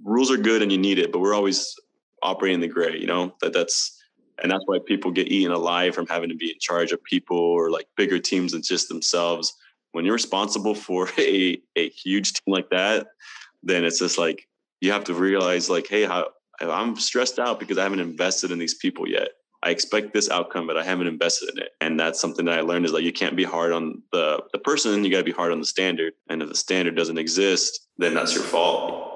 rules are good and you need it, but we're always operating in the gray, that's why people get eaten alive from having to be in charge of people or like bigger teams than just themselves. When you're responsible for a huge team like that, then it's just like, you have to realize like, hey, I'm stressed out because I haven't invested in these people yet. I expect this outcome, but I haven't invested in it. And that's something that I learned is like, you can't be hard on the person. You got to be hard on the standard. And if the standard doesn't exist, then that's your fault.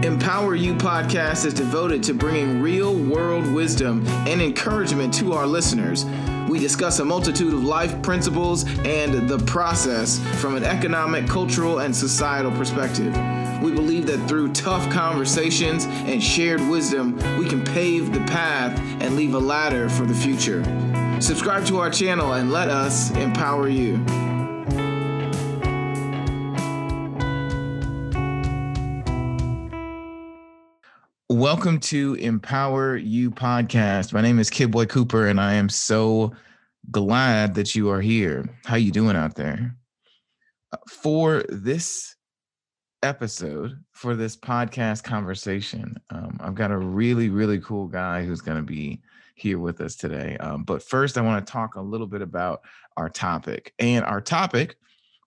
Empower You podcast is devoted to bringing real world wisdom and encouragement to our listeners. We discuss a multitude of life principles and the process from an economic, cultural, and societal perspective. We believe that through tough conversations and shared wisdom, we can pave the path and leave a ladder for the future. Subscribe to our channel and let us empower you. Welcome to Empower You podcast. My name is Kid Boy Cooper, and I am so glad that you are here. How you doing out there? For this episode, for this podcast conversation, I've got a really, really cool guy who's going to be here with us today. But first, I want to talk a little bit about our topic. And our topic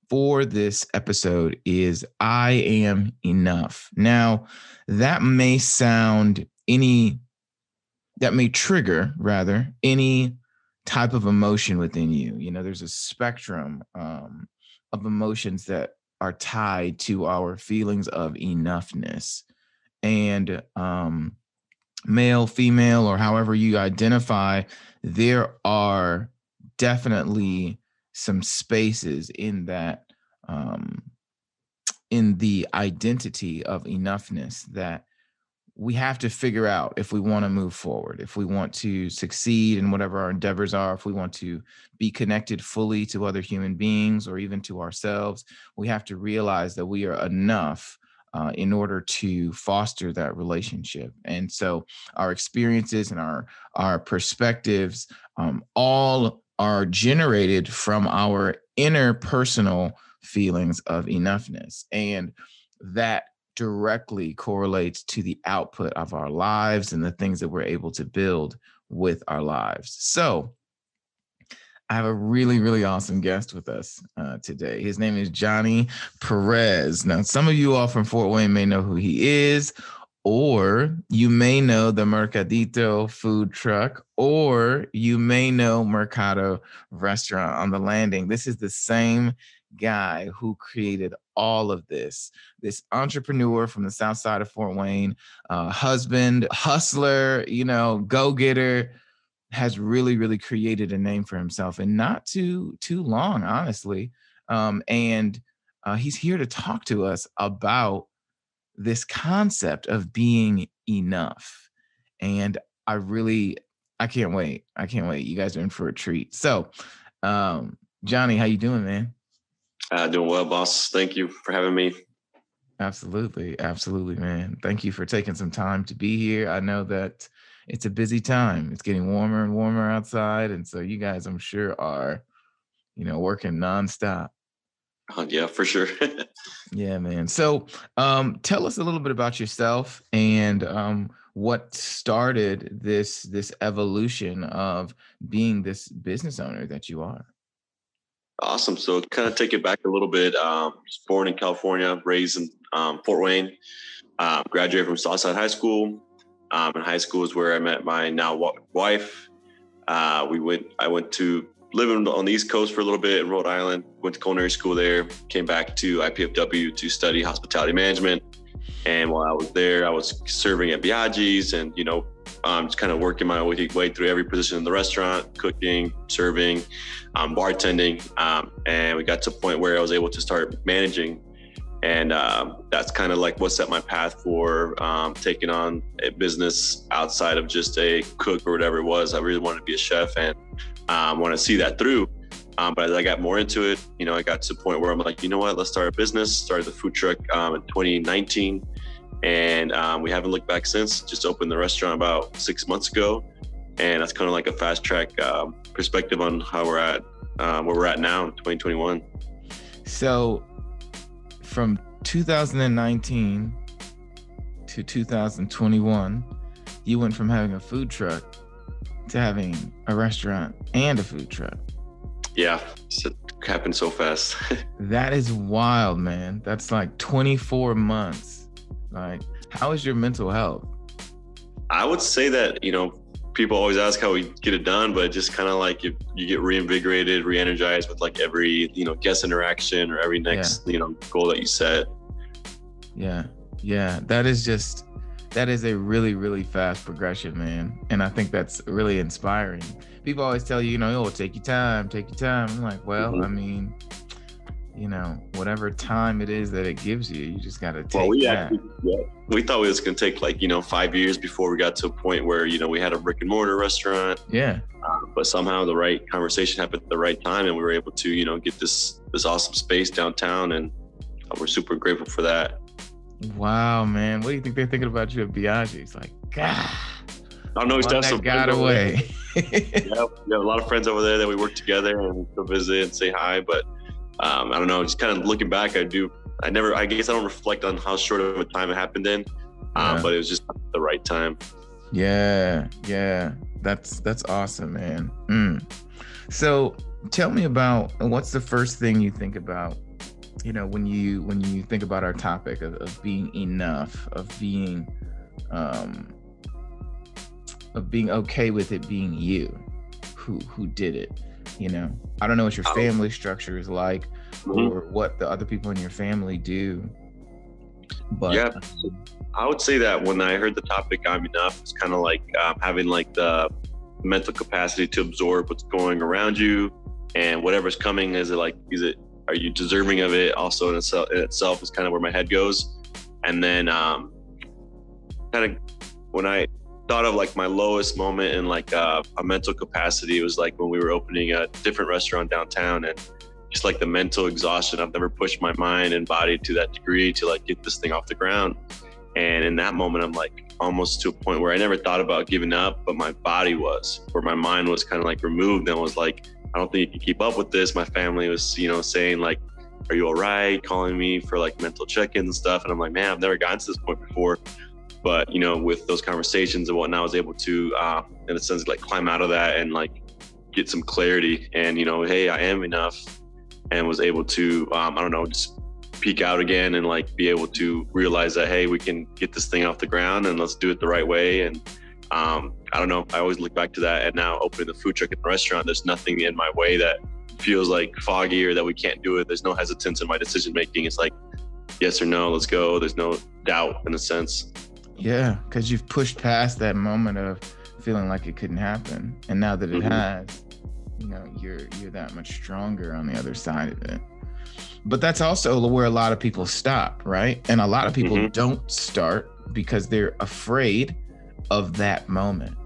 for this episode is I am enough. Now, that may trigger any type of emotion within you. You know, there's a spectrum of emotions that are tied to our feelings of enoughness. And male, female, or however you identify, there are definitely some spaces in that, in the identity of enoughness that we have to figure out if we want to move forward, if we want to succeed in whatever our endeavors are, if we want to be connected fully to other human beings or even to ourselves. We have to realize that we are enough in order to foster that relationship. And so our experiences and our perspectives all are generated from our interpersonal feelings of enoughness. And that directly correlates to the output of our lives and the things that we're able to build with our lives. So I have a really, really awesome guest with us today. His name is Johnny Perez. Now, some of you all from Fort Wayne may know who he is, or you may know the Mercadito Food truck, or you may know Mercado Restaurant on the Landing. This is the same guy who created all of this entrepreneur from the south side of Fort Wayne, husband, hustler, go-getter, has really, really created a name for himself, and not too long, honestly. And he's here to talk to us about this concept of being enough. And I can't wait. You guys are in for a treat. So, Johnny, how you doing, man? Doing well, boss. Thank you for having me. Absolutely, man. Thank you for taking some time to be here. I know that it's a busy time. It's getting warmer and warmer outside. And so you guys, I'm sure, are, working nonstop. Yeah, for sure. Yeah, man. So tell us a little bit about yourself and what started this evolution of being this business owner that you are. Awesome. So kind of take it back a little bit. Was born in California, raised in Fort Wayne, graduated from Southside High School. In high school is where I met my now wife. I went to live on the East Coast for a little bit in Rhode Island, went to culinary school there, came back to IPFW to study hospitality management. And while I was there, I was serving at Biaggi's and, just kind of working my way through every position in the restaurant, cooking, serving, bartending. And we got to a point where I was able to start managing. And that's kind of like what set my path for taking on a business outside of just a cook or whatever it was. I really wanted to be a chef and want to see that through. But as I got more into it, I got to the point where I'm like, you know what, let's start a business. Started the food truck in 2019. And we haven't looked back since. Just opened the restaurant about 6 months ago. And that's kind of like a fast track perspective on how we're at, where we're at now in 2021. So from 2019 to 2021, you went from having a food truck to having a restaurant and a food truck. Yeah, it happened so fast. That is wild, man. That's like 24 months. Like, how is your mental health? I would say that, people always ask how we get it done, but just kind of like you get reinvigorated, re-energized with like every, guest interaction or every next, goal that you set. Yeah. That is a really, really fast progression, man. And I think that's really inspiring. People always tell you, take your time. I'm like, well, I mean, whatever time it is that it gives you, you just got to take that. We thought it was going to take like, 5 years before we got to a point where, we had a brick and mortar restaurant. Yeah. But somehow the right conversation happened at the right time, and we were able to, get this awesome space downtown, and we're super grateful for that. Wow, man. What do you think they're thinking about you at Biaggi's? Like, God. I don't know. He's done some. Got away. Yeah, we have a lot of friends over there that we work together and go visit and say hi. But I don't know. Just kind of looking back, I guess I don't reflect on how short of a time it happened in, but it was just the right time. Yeah. That's awesome, man. So tell me about, what's the first thing you think about, when you think about our topic of being enough, of being okay with it being you who did it. I don't know what your family structure is like, or what the other people in your family do, but yeah, I would say that when I heard the topic I'm enough, it's kind of like having like the mental capacity to absorb what's going around you, and whatever's coming, are you deserving of it? Also in itself is kind of where my head goes. And then kind of when I thought of like my lowest moment in like a mental capacity, it was like when we were opening a different restaurant downtown, and just like the mental exhaustion. I've never pushed my mind and body to that degree to like get this thing off the ground. And in that moment, I'm like almost to a point where I never thought about giving up, but my body was, where my mind was kind of like removed and was like, I don't think you can keep up with this. My family was, saying like, are you all right? Calling me for like mental check-ins and stuff. And I'm like, man, I've never gotten to this point before. But, with those conversations and whatnot, I was able to, in a sense, like climb out of that and like get some clarity and, hey, I am enough, and was able to, just peek out again and like be able to realize that, hey, we can get this thing off the ground and let's do it the right way. And I don't know, I always look back to that, and now opening the food truck at the restaurant, there's nothing in my way that feels like foggy or that we can't do it. There's no hesitance in my decision making. It's like, yes or no, let's go. There's no doubt in a sense. Yeah, because you've pushed past that moment of feeling like it couldn't happen. And now that it has, you're that much stronger on the other side of it. But that's also where a lot of people stop, right? And a lot of people don't start because they're afraid of that moment.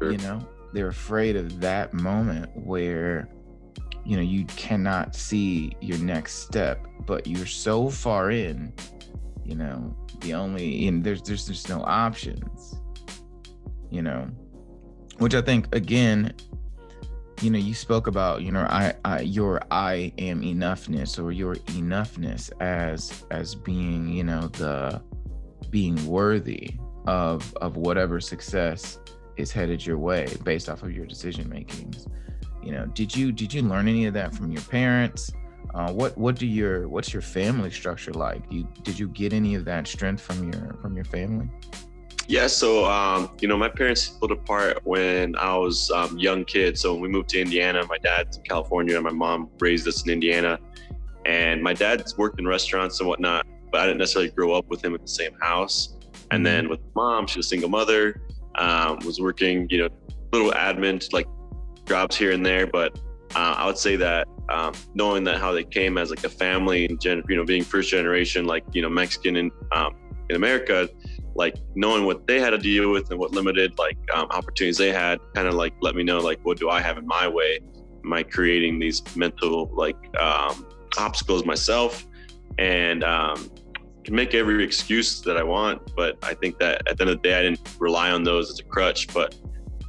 Sure. They're afraid of that moment where, you cannot see your next step, but you're so far in, there's just no options, which I think, again, you spoke about, your I am enoughness, or your enoughness as being, the being worthy of whatever success is headed your way based off of your decision makings. Did you learn any of that from your parents? What's your family structure like? Did you get any of that strength from your family? Yeah, so my parents split apart when I was a young kid. So when we moved to Indiana, my dad's in California and my mom raised us in Indiana. And my dad's worked in restaurants and whatnot, but I didn't necessarily grow up with him in the same house. And then with mom, she's a single mother, was working, little admin, like jobs here and there. But I would say that knowing that how they came as like a family and being first generation, like, Mexican in America, like knowing what they had to deal with and what limited like opportunities they had, kind of like let me know like, what do I have in my way? Am I creating these mental like obstacles myself? And can make every excuse that I want, but I think that at the end of the day, I didn't rely on those as a crutch. But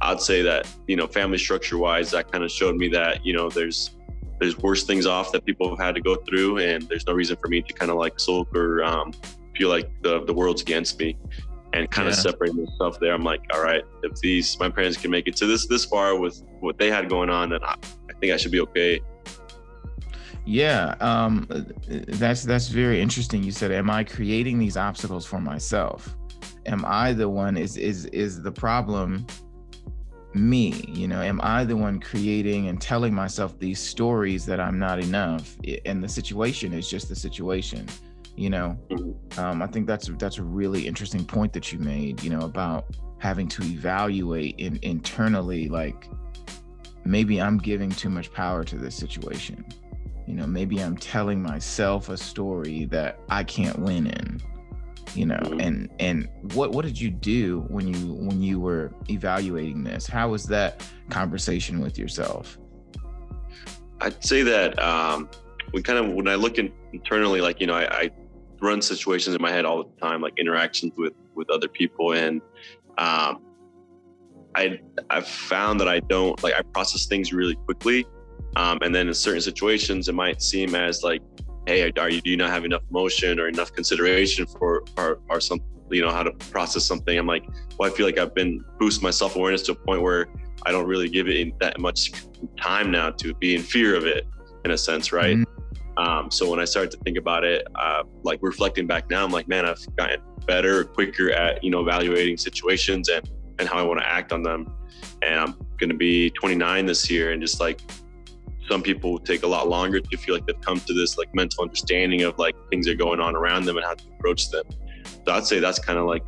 I'd say that, family structure wise, that kind of showed me that, there's worse things off that people have had to go through, and there's no reason for me to kind of like sulk or feel like the world's against me, and kind of separate myself there. I'm like, all right, if my parents can make it to this far with what they had going on, then I think I should be okay. Yeah, that's very interesting. You said, am I creating these obstacles for myself? Am I the one, is the problem me? Am I the one creating and telling myself these stories that I'm not enough, and the situation is just the situation? I think that's a really interesting point that you made, about having to evaluate internally, like maybe I'm giving too much power to this situation. Maybe I'm telling myself a story that I can't win in. And what did you do when you were evaluating this? How was that conversation with yourself? I'd say that when I look internally, like, I run situations in my head all the time, like interactions with other people, and I've found that I don't, like, I process things really quickly, and then in certain situations it might seem as like, hey, do you not have enough emotion or enough consideration for or some, how to process something? I'm like, well, I feel like I've been boosting my self-awareness to a point where I don't really give it that much time now to be in fear of it, in a sense, right? Mm-hmm. So when I started to think about it, like reflecting back now, I'm like, man, I've gotten better, quicker at, evaluating situations and how I want to act on them. And I'm going to be 29 this year, and just like, some people take a lot longer to feel like they've come to this like mental understanding of like things are going on around them and how to approach them. So I'd say that's kind of like,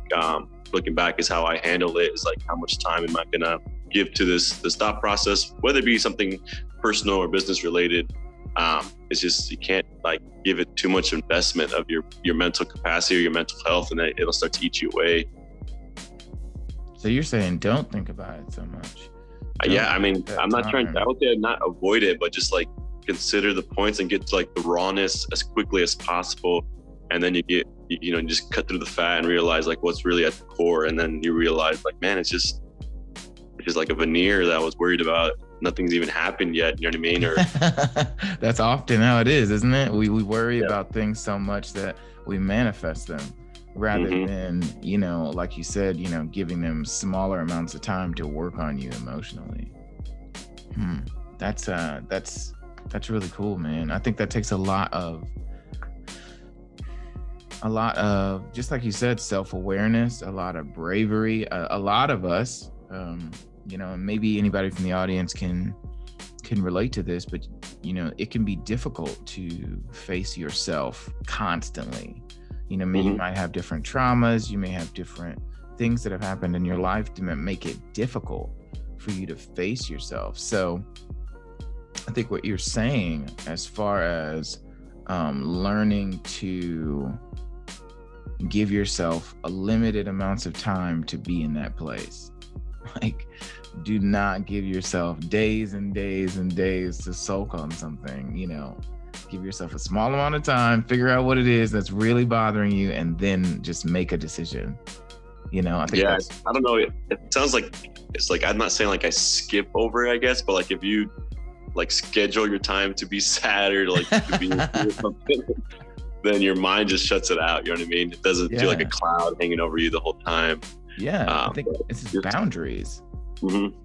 looking back, is how I handle it, is like, how much time am I gonna give to this thought process, whether it be something personal or business related. It's just, you can't like give it too much investment of your mental capacity or your mental health, and then it'll start to eat you away. So you're saying don't think about it so much. Yeah, I mean, I'm not trying to, I would say not avoid it, but just like consider the points and get to like the rawness as quickly as possible. And then you just cut through the fat and realize like what's really at the core. And then you realize like, man, it's just like a veneer that I was worried about. Nothing's even happened yet. You know what I mean? Or that's often how it is, isn't it? We worry about things so much that we manifest them, rather than, like you said, giving them smaller amounts of time to work on you emotionally. That's really cool, man. I think that takes a lot of, just like you said, self-awareness, a lot of bravery. A lot of us, and maybe anybody from the audience can relate to this, but it can be difficult to face yourself constantly. Maybe you might have different traumas, you may have different things that have happened in your life to make it difficult for you to face yourself. So I think what you're saying, as far as learning to give yourself a limited amounts of time to be in that place. Like, do not give yourself days and days and days to sulk on something, Give yourself a small amount of time, figure out what it is that's really bothering you, and then just make a decision. I think I don't know. It sounds like, it's like, I'm not saying like I skip over it, I guess, but like if you like schedule your time to be sad or like to be something, then your mind just shuts it out. You know what I mean? It doesn't feel like a cloud hanging over you the whole time. Yeah, I think it's boundaries. Mm-hmm.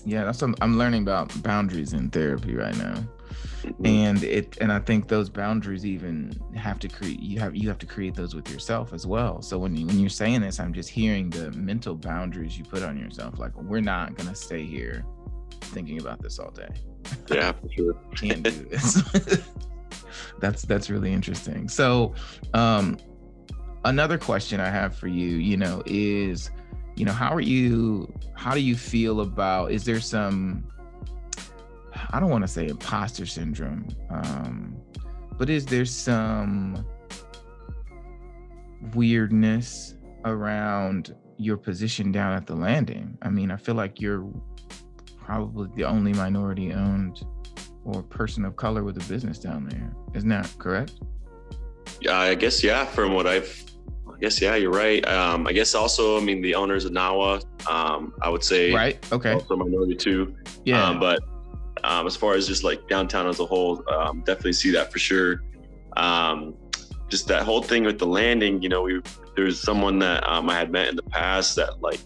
Yeah, that's what I'm learning about boundaries in therapy right now. And I think those boundaries even have to create, you have to create those with yourself as well. So when you're saying this, I'm just hearing the mental boundaries you put on yourself. Like, we're not gonna stay here thinking about this all day. Yeah, for sure. Can't do this. That's really interesting. So another question I have for you, is, how do you feel about, is there some, I don't want to say imposter syndrome, but is there some weirdness around your position down at the landing? I mean, I feel like you're probably the only minority owned or person of color with a business down there. Isn't that correct? I guess, yeah, I guess, yeah, you're right. I guess also, I mean, the owners of Nawa, I would say, Right. Okay. also minority too. Yeah. But as far as just like downtown as a whole, definitely see that for sure. Just that whole thing with the landing, you know, there's someone that I had met in the past that like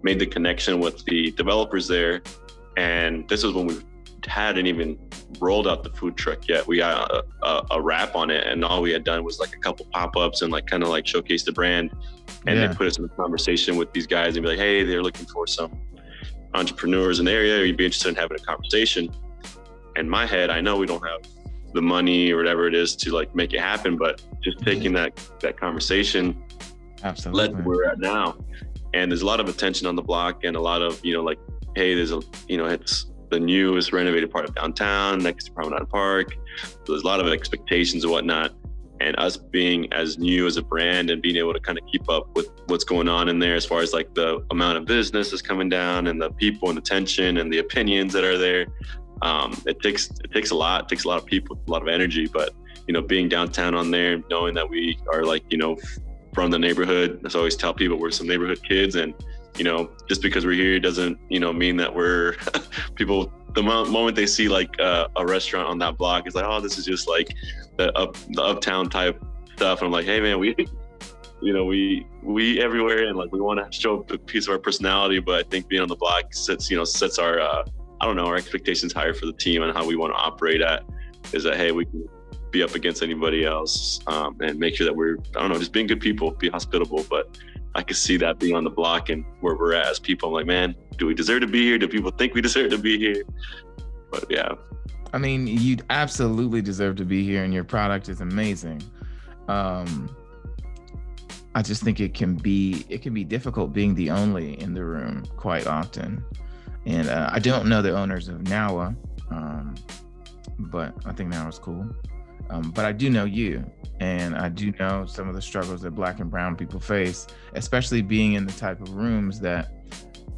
made the connection with the developers there. And this was when we hadn't even rolled out the food truck yet. We got a wrap on it, and all we had done was like a couple pop-ups and like kind of like showcase the brand. And they put us in a conversation with these guys and be like, hey, they're looking for some entrepreneurs in the area. You'd be interested in having a conversation. In my head, I know we don't have the money or whatever it is to like make it happen, but just taking that conversation absolutely led to where we're at now. And there's a lot of attention on the block and a lot of, you know, like, hey, there's it's the newest renovated part of downtown next to Promenade Park. So there's a lot of expectations and whatnot. And us being as new as a brand and being able to kind of keep up with what's going on in there as far as like the amount of business that's coming down and the people and attention and the opinions that are there. It takes a lot. It takes a lot of people, a lot of energy. But, you know, being downtown on there, knowing that we are like, you know, from the neighborhood, I always tell people we're some neighborhood kids. And, you know, just because we're here doesn't, you know, mean that we're people. The moment they see like a restaurant on that block, it's like, oh, this is just like the uptown type stuff. And I'm like, hey man, we everywhere, and like we want to show a piece of our personality. But I think being on the block sets our our expectations higher for the team and how we want to operate at. Is that, hey, we can be up against anybody else and make sure that we're, just being good people, be hospitable. But I could see that being on the block and where we're at as people. I'm like, man, do we deserve to be here? Do people think we deserve to be here? But yeah. I mean, you absolutely deserve to be here, and your product is amazing. I just think it can be difficult being the only in the room quite often. And I don't know the owners of Nawa, but I think Nawa's cool. But I do know you, and I do know some of the struggles that Black and brown people face, especially being in the type of rooms that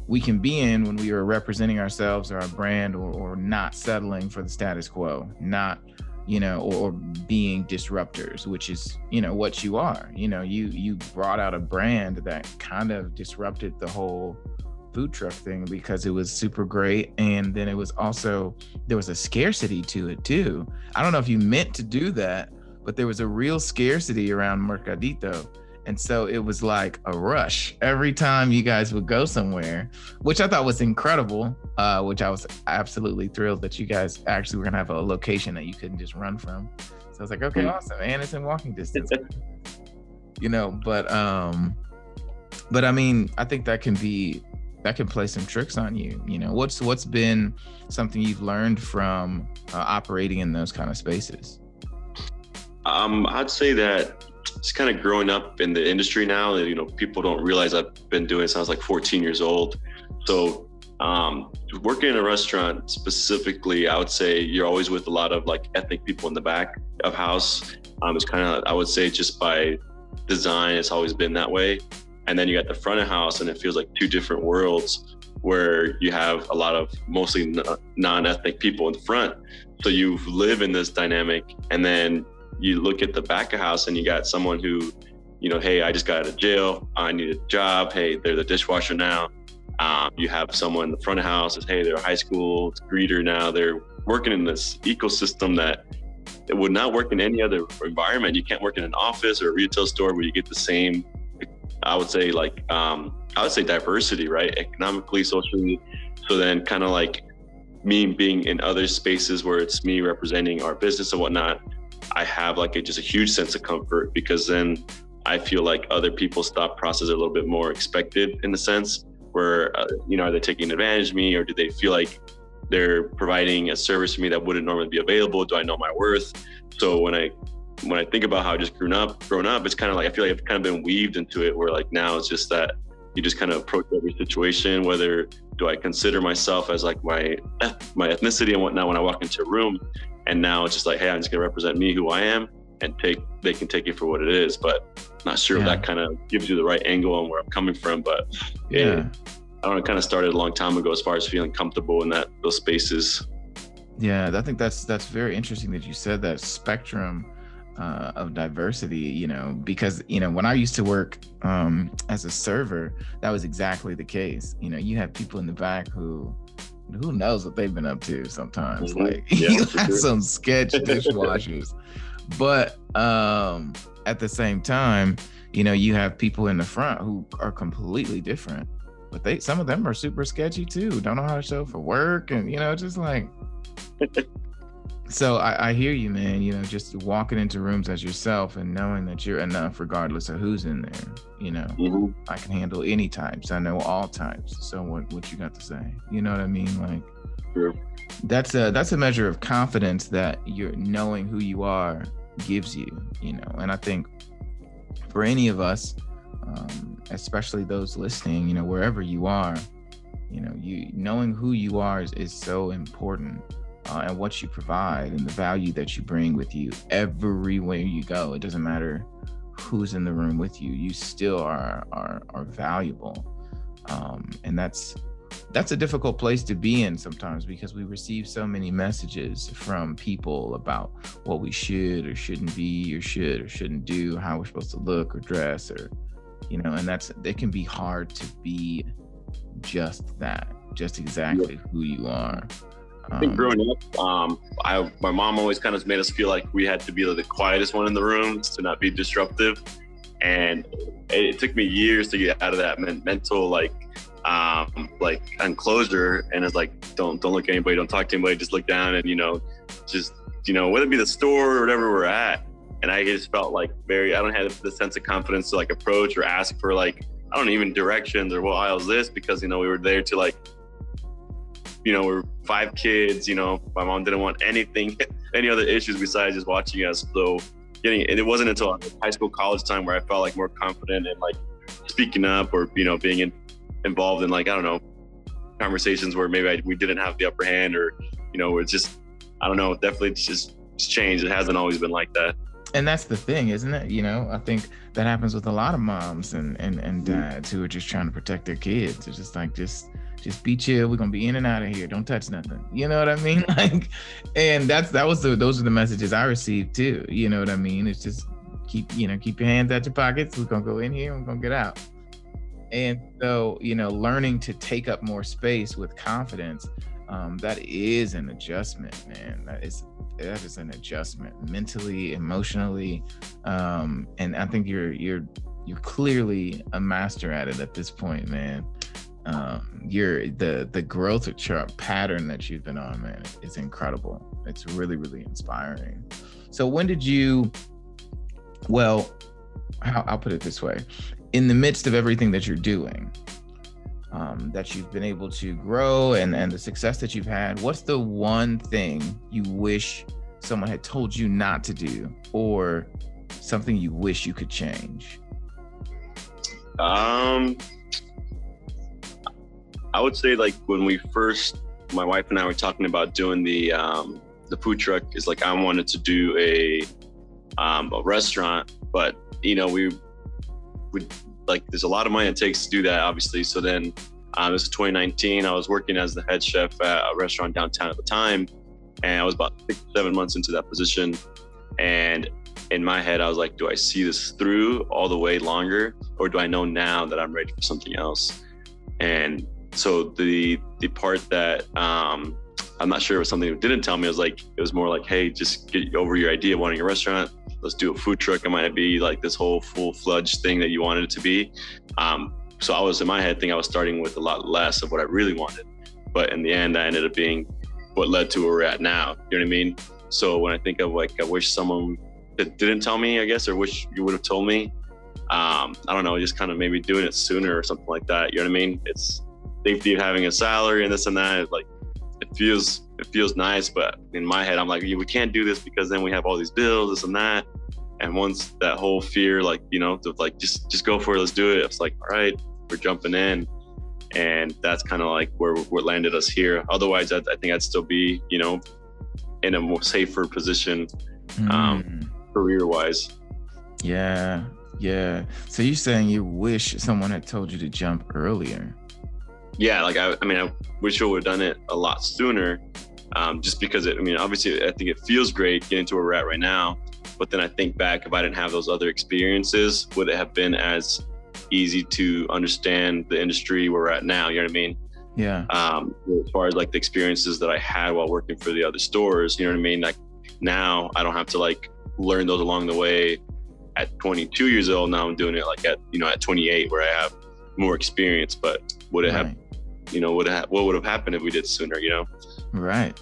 we can be in when we are representing ourselves or our brand, or not settling for the status quo, not, or being disruptors, which is, what you are. You brought out a brand that kind of disrupted the whole food truck thing because it was super great, and then it was also, there was a scarcity to it too. I don't know if you meant to do that, but there was a real scarcity around Mercadito, and so it was like a rush every time you guys would go somewhere, which I thought was incredible, which I was absolutely thrilled that you guys actually were gonna have a location that you couldn't just run from. So I was like, okay, awesome, and it's in walking distance. But I mean, I think that can play some tricks on you. What's been something you've learned from operating in those kind of spaces? I'd say that it's kind of growing up in the industry now. People don't realize I've been doing it since I was like 14 years old. So working in a restaurant specifically, I would say you're always with a lot of like ethnic people in the back of house. It's kind of, I would say, just by design, it's always been that way. And then you got the front of house, and it feels like two different worlds where you have a lot of mostly non-ethnic people in the front. So you live in this dynamic, and then you look at the back of house and you got someone who, hey, I just got out of jail, I need a job. Hey, they're the dishwasher now. You have someone in the front of house is, hey, they're a high school greeter now. They're working in this ecosystem that it would not work in any other environment. You can't work in an office or a retail store where you get the same, I would say diversity, right? Economically, socially. So then kind of like me being in other spaces where it's me representing our business and whatnot, I have like just a huge sense of comfort, because then I feel like other people's thought process are a little bit more expected, in the sense where, are they taking advantage of me, or do they feel like they're providing a service to me that wouldn't normally be available? Do I know my worth? So when I think about how I just grown up, it's kind of like, I feel like I've kind of been weaved into it, where like now it's just that you just kind of approach every situation, whether do I consider myself as like my ethnicity and whatnot when I walk into a room. And now it's just like, hey, I'm just gonna represent me, who I am, and they can take it for what it is. But not sure if that kind of gives you the right angle on where I'm coming from. But I don't know, it kind of started a long time ago as far as feeling comfortable in those spaces. Yeah, I think that's very interesting that you said that spectrum of diversity, you know, because, you know, when I used to work as a server, that was exactly the case. You know, you have people in the back who knows what they've been up to sometimes. Mm-hmm. Like Yeah, you have some sketch dishwashers. But at the same time, you know, you have people in the front who are completely different. But some of them are super sketchy too. Don't know how to show for work, and you know, just like. So I hear you, man. You know, just walking into rooms as yourself and knowing that you're enough, regardless of who's in there. You know, Mm-hmm. I can handle any types. I know all types. So what you got to say? You know what I mean? Like, Sure. that's a measure of confidence that you're knowing who you are gives you. You know, and I think for any of us, especially those listening, you know, wherever you are, you know, you knowing who you are is so important. And what you provide and the value that you bring with you everywhere you go. It doesn't matter who's in the room with you. You still are valuable. And that's a difficult place to be in sometimes, because we receive so many messages from people about what we should or shouldn't be, or should or shouldn't do, how we're supposed to look or dress, or, you know, and it can be hard to be just that, just exactly who you are. I think growing up, my mom always kind of made us feel like we had to be the quietest one in the room to not be disruptive, and it took me years to get out of that mental like enclosure. And it's like, don't look at anybody, don't talk to anybody, just look down, and just whether it be the store or whatever we're at. And I just felt like I don't have the sense of confidence to like approach or ask for like, I don't even directions or what aisle is this, because we were there to like. We're 5 kids, my mom didn't want any other issues besides just watching us. So and it wasn't until high school, college time where I felt like more confident and like speaking up or, being involved in like, I don't know, conversations where maybe we didn't have the upper hand, or, it's just, I don't know, definitely just changed. It hasn't always been like that. And that's the thing, isn't it? I think that happens with a lot of moms and dads who are just trying to protect their kids. It's just like, just be chill. We're gonna be in and out of here. Don't touch nothing. You know what I mean? Like, and those are the messages I received too. You know what I mean? It's just keep your hands out your pockets. We're gonna go in here and we're gonna get out. And so, learning to take up more space with confidence, that is an adjustment, man. That is an adjustment mentally, emotionally, and I think you're clearly a master at it at this point, man. You're the growth chart pattern that you've been on, man, is incredible. It's really, really inspiring. So when did you? Well, I'll put it this way: in the midst of everything that you're doing, that you've been able to grow and the success that you've had, what's the one thing you wish someone had told you not to do, or something you wish you could change? I would say like when my wife and I were talking about doing the food truck, is like I wanted to do a restaurant, but we would like, there's a lot of money it takes to do that, obviously. So then this is 2019. I was working as the head chef at a restaurant downtown at the time, and I was about 6-7 months into that position. And in my head, I was like, do I see this through all the way longer, or do I know now that I'm ready for something else? And so the part that I'm not sure it was something that didn't tell me, it was more like, hey, just get over your idea of wanting a restaurant. Let's do a food truck. It might be like this whole full-fledged thing that you wanted it to be. So I was, in my head, I was starting with a lot less of what I really wanted. But in the end, that ended up being what led to where we're at now. You know what I mean? So when I think of like, I wish someone that didn't tell me, I guess, or wish you would have told me, I don't know, just kind of maybe doing it sooner or something like that. You know what I mean? It's safety of having a salary and this and that. Like, it feels nice, but in my head, I'm like, we can't do this because then we have all these bills, this and that. And once that whole fear, like, of like, just go for it, let's do it. It's like, all right, we're jumping in. And that's kind of like where landed us here. Otherwise, I think I'd still be, in a more safer position, career-wise. Yeah. So you're saying you wish someone had told you to jump earlier? Yeah, like I wish I would have done it a lot sooner, just because obviously I think it feels great getting to where we're at right now, But then I think back, if I didn't have those other experiences, would it have been as easy to understand the industry we're at now? You know what I mean? Yeah. As far as like the experiences that I had while working for the other stores, you know what I mean? Like now I don't have to like learn those along the way at 22 years old. Now I'm doing it like at 28, where I have more experience. But would it have, what would have happened if we did sooner, Right.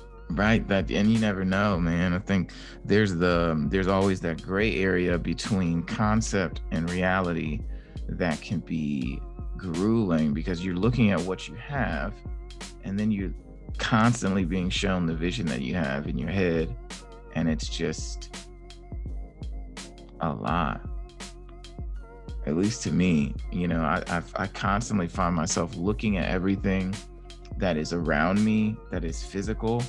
That, and you never know, man. I think there's always that gray area between concept and reality that can be grueling, because you're looking at what you have and then you're constantly being shown the vision that you have in your head, and it's just a lot. At least to me, I constantly find myself looking at everything that is around me, that is physical,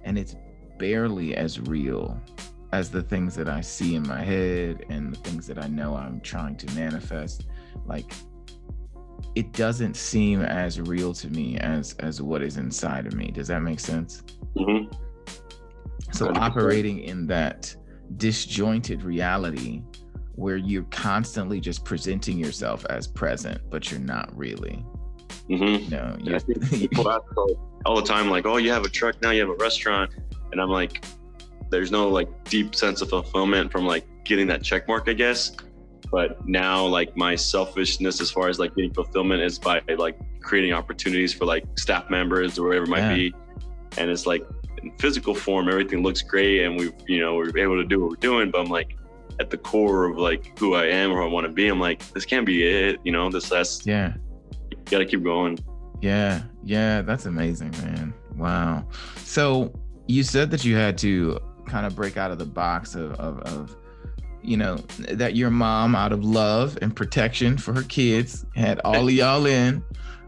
and it's barely as real as the things that I see in my head and the things that I know I'm trying to manifest. Like, it doesn't seem as real to me as what is inside of me. Does that make sense? Mm-hmm. So 100%. Operating in that disjointed reality where you're constantly just presenting yourself as present, but you're not really. Mm-hmm. People ask all the time, like, oh, you have a truck now, you have a restaurant. And I'm like, there's no like deep sense of fulfillment from like getting that check mark, I guess. But now like my selfishness as far as like getting fulfillment is by like creating opportunities for like staff members or whatever it might be. And it's like in physical form, everything looks great and we're able to do what we're doing. But I'm like, at the core of like who I am or who I want to be, I'm like, this can't be it. You gotta keep going. Yeah. That's amazing, man. Wow. So you said that you had to kind of break out of the box of that your mom, out of love and protection for her kids, had all of y'all in,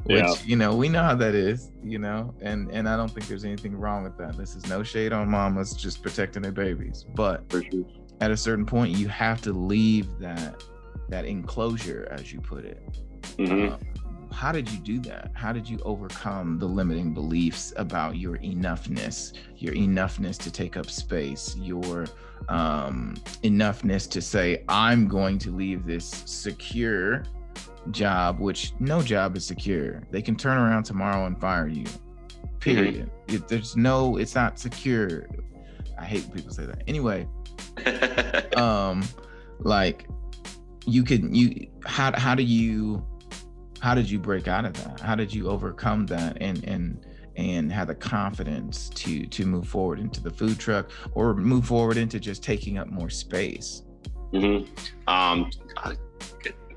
which, we know how that is, and I don't think there's anything wrong with that. This is no shade on mamas just protecting their babies. But for sure, at a certain point, you have to leave that enclosure, as you put it. Mm-hmm. How did you do that? How did you overcome the limiting beliefs about your enoughness to take up space, your enoughness to say, I'm going to leave this secure job, which no job is secure. They can turn around tomorrow and fire you, period. Mm-hmm. It's not secure. I hate when people say that. Anyway, how did you break out of that? How did you overcome that and have the confidence to move forward into the food truck, or move forward into just taking up more space? Mm-hmm.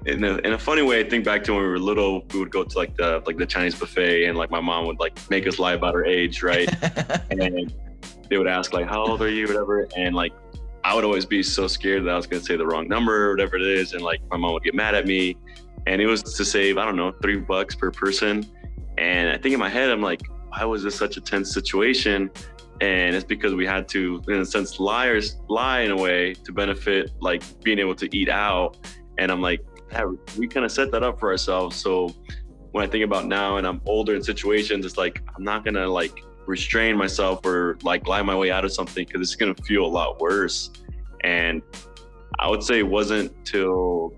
In a funny way, I think back to when we were little, we would go to like the Chinese buffet, and like my mom would like make us lie about our age, right? And they would ask like, how old are you, whatever, and like I would always be so scared that I was gonna say the wrong number or whatever it is, and like my mom would get mad at me. And it was to save, I don't know, $3 per person. And I think in my head, I'm like, why was this such a tense situation? And it's because we had to, in a sense, lie in a way to benefit like being able to eat out. And I'm like, we kind of set that up for ourselves. So when I think about now and I'm older in situations, it's like, I'm not gonna like restrain myself or like lie my way out of something, because it's gonna feel a lot worse. And I would say it wasn't till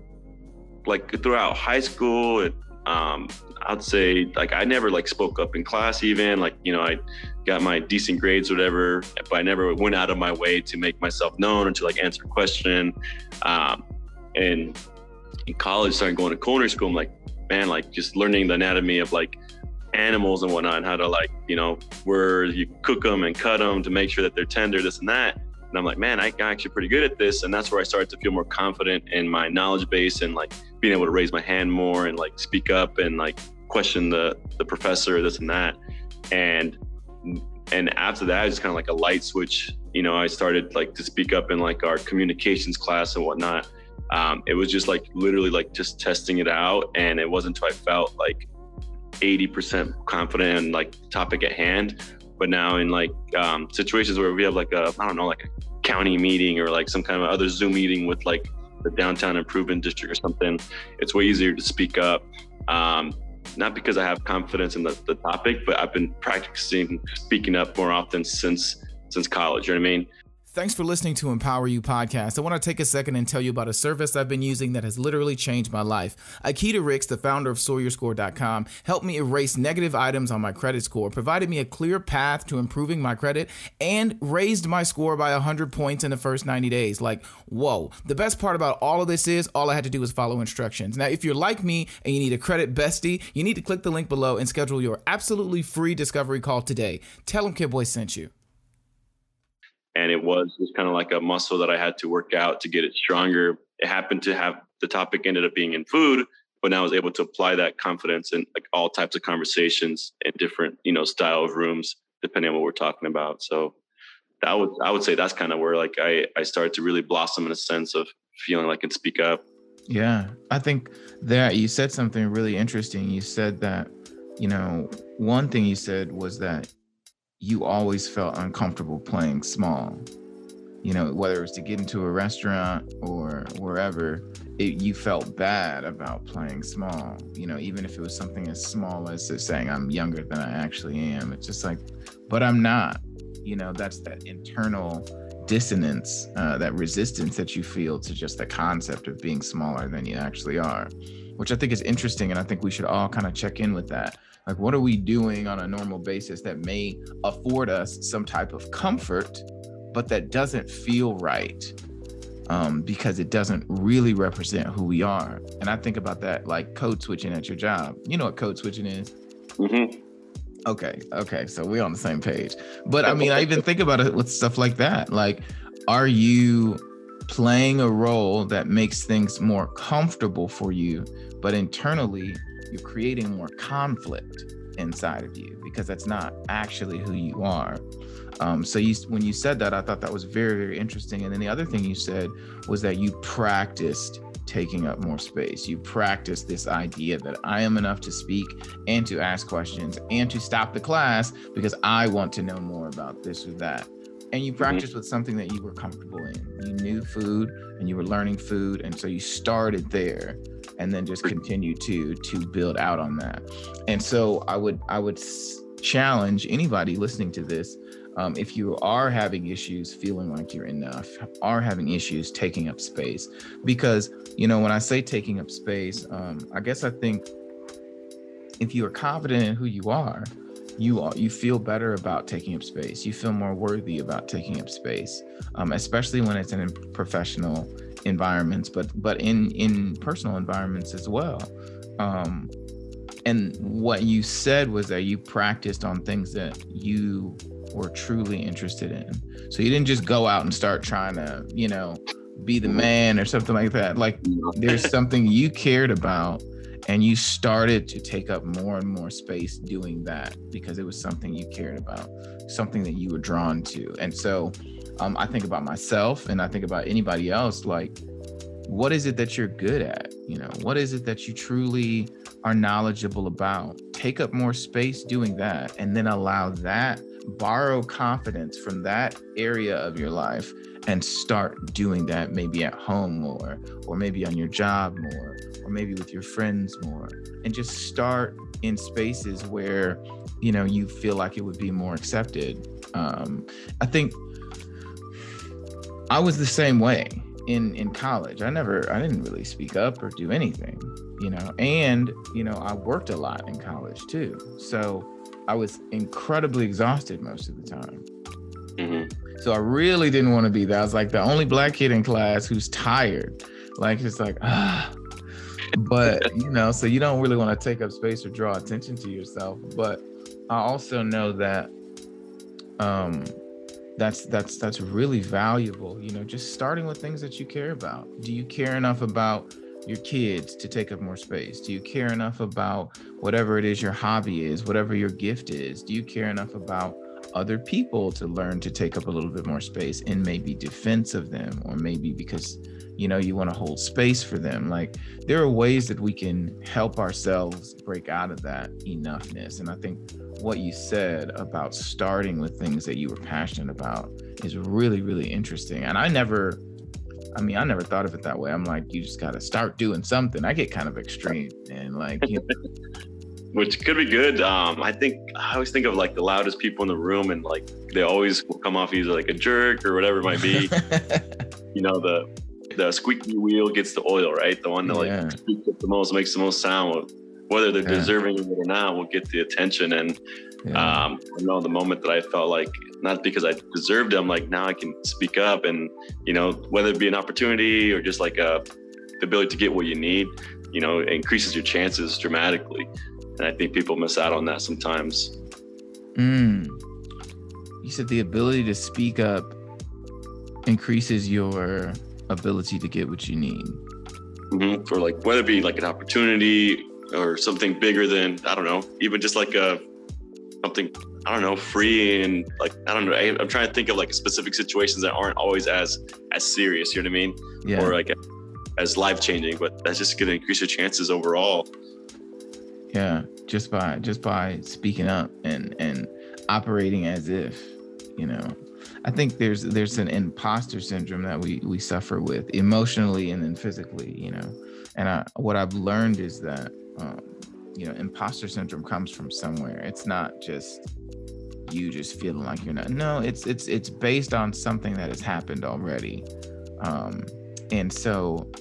like throughout high school, I'd say like I never like spoke up in class even, like, I got my decent grades or whatever, but I never went out of my way to make myself known or to like answer a question. And in college, started going to culinary school, I'm like, man, like just learning the anatomy of like animals and whatnot, and how to like, where you cook them and cut them to make sure that they're tender, this and that. And I'm like, man, I'm actually pretty good at this. And that's where I started to feel more confident in my knowledge base and like being able to raise my hand more and like speak up and like question the professor, this and that. And after that, it's kind of like a light switch. I started like to speak up in like our communications class and whatnot. It was just like literally like just testing it out. And it wasn't until I felt like 80% confident in like the topic at hand. But now in like situations where we have like a county meeting or like some kind of other Zoom meeting with like the downtown improvement district or something, it's way easier to speak up. Not because I have confidence in the topic, but I've been practicing speaking up more often since college. You know what I mean? Thanks for listening to Empower You Podcast. I want to take a second and tell you about a service I've been using that has literally changed my life. Akita Ricks, the founder of SawYourScore.com, helped me erase negative items on my credit score, provided me a clear path to improving my credit, and raised my score by 100 points in the first 90 days. Like, whoa. The best part about all of this is all I had to do was follow instructions. Now, if you're like me and you need a credit bestie, you need to click the link below and schedule your absolutely free discovery call today. Tell them Kid Boy sent you. And it was just kind of like a muscle that I had to work out to get it stronger. It happened to have the topic ended up being in food, but now I was able to apply that confidence in like all types of conversations and different, style of rooms, depending on what we're talking about. So I would say that's kind of where like I started to really blossom in a sense of feeling like I can speak up. Yeah, I think that you said something really interesting. You said that, one thing you said was that you always felt uncomfortable playing small, whether it was to get into a restaurant or wherever, you felt bad about playing small, even if it was something as small as saying I'm younger than I actually am. It's just like, but I'm not, that's that internal dissonance, that resistance that you feel to just the concept of being smaller than you actually are, which I think is interesting. And I think we should all kind of check in with that. Like, what are we doing on a normal basis that may afford us some type of comfort, but that doesn't feel right because it doesn't really represent who we are? And I think about that like code switching at your job. You know what code switching is? Mm-hmm. Okay. So we're on the same page. But I mean, I even think about it with stuff like that. Like, are you playing a role that makes things more comfortable for you, but internally you're creating more conflict inside of you because that's not actually who you are. So when you said that, I thought that was very, very interesting. And then the other thing you said was that you practiced taking up more space. You practiced this idea that I am enough to speak and to ask questions and to stop the class because I want to know more about this or that. And you practiced with something that you were comfortable in. You knew food and you were learning food. And so you started there and then just continue to build out on that. And so I would challenge anybody listening to this, if you are having issues feeling like you're enough, are having issues taking up space, because, when I say taking up space, I think if you are confident in who you are, you feel better about taking up space. You feel more worthy about taking up space, especially when it's in professional environments, but in personal environments as well. And what you said was that you practiced on things that you were truly interested in. So you didn't just go out and start trying to, be the man or something like that. Like, there's something you cared about and you started to take up more and more space doing that because it was something you cared about, something that you were drawn to. And so I think about myself and I think about anybody else, like, what is it that you're good at? What is it that you truly are knowledgeable about? Take up more space doing that, and then allow that, borrow confidence from that area of your life and start doing that maybe at home more, or maybe on your job more, or maybe with your friends more, and just start in spaces where, you feel like it would be more accepted. I think I was the same way in college. I didn't really speak up or do anything, and, I worked a lot in college too. So I was incredibly exhausted most of the time. Mm-hmm. So I really didn't want to be that. I was like the only Black kid in class who's tired. Like, it's like, but, so you don't really want to take up space or draw attention to yourself. But I also know that that's really valuable, just starting with things that you care about. Do you care enough about your kids to take up more space? Do you care enough about whatever it is your hobby is, whatever your gift is? Do you care enough about other people to learn to take up a little bit more space in maybe defense of them, or maybe because, you want to hold space for them? Like, there are ways that we can help ourselves break out of that enoughness. And I think what you said about starting with things that you were passionate about is really, really interesting. And I never thought of it that way. I'm like, you just got to start doing something. I get kind of extreme and like, which could be good. I always think of like the loudest people in the room, and like they always will come off either like a jerk or whatever it might be. You know, the squeaky wheel gets the oil, right? The one that like speaks up the most, makes the most sound, whether they're deserving of it or not, will get the attention. And I know the moment that I felt like, not because I deserved it, I'm like, now I can speak up, and you know, whether it be an opportunity or just like the ability to get what you need, you know, it increases your chances dramatically. And I think people miss out on that sometimes. You said the ability to speak up increases your ability to get what you need. For like, whether it be like an opportunity or something bigger than, I don't know, even just like something, I don't know, free, and like, I don't know, I'm trying to think of like specific situations that aren't always as serious, you know what I mean? Yeah. Or like as life-changing, but that's just going to increase your chances overall. Yeah, just by speaking up and operating as if, you know. I think there's an imposter syndrome that we suffer with emotionally and then physically, you know. And what I've learned is that, you know, imposter syndrome comes from somewhere. It's not just you just feeling like you're not. No, it's based on something that has happened already. And so,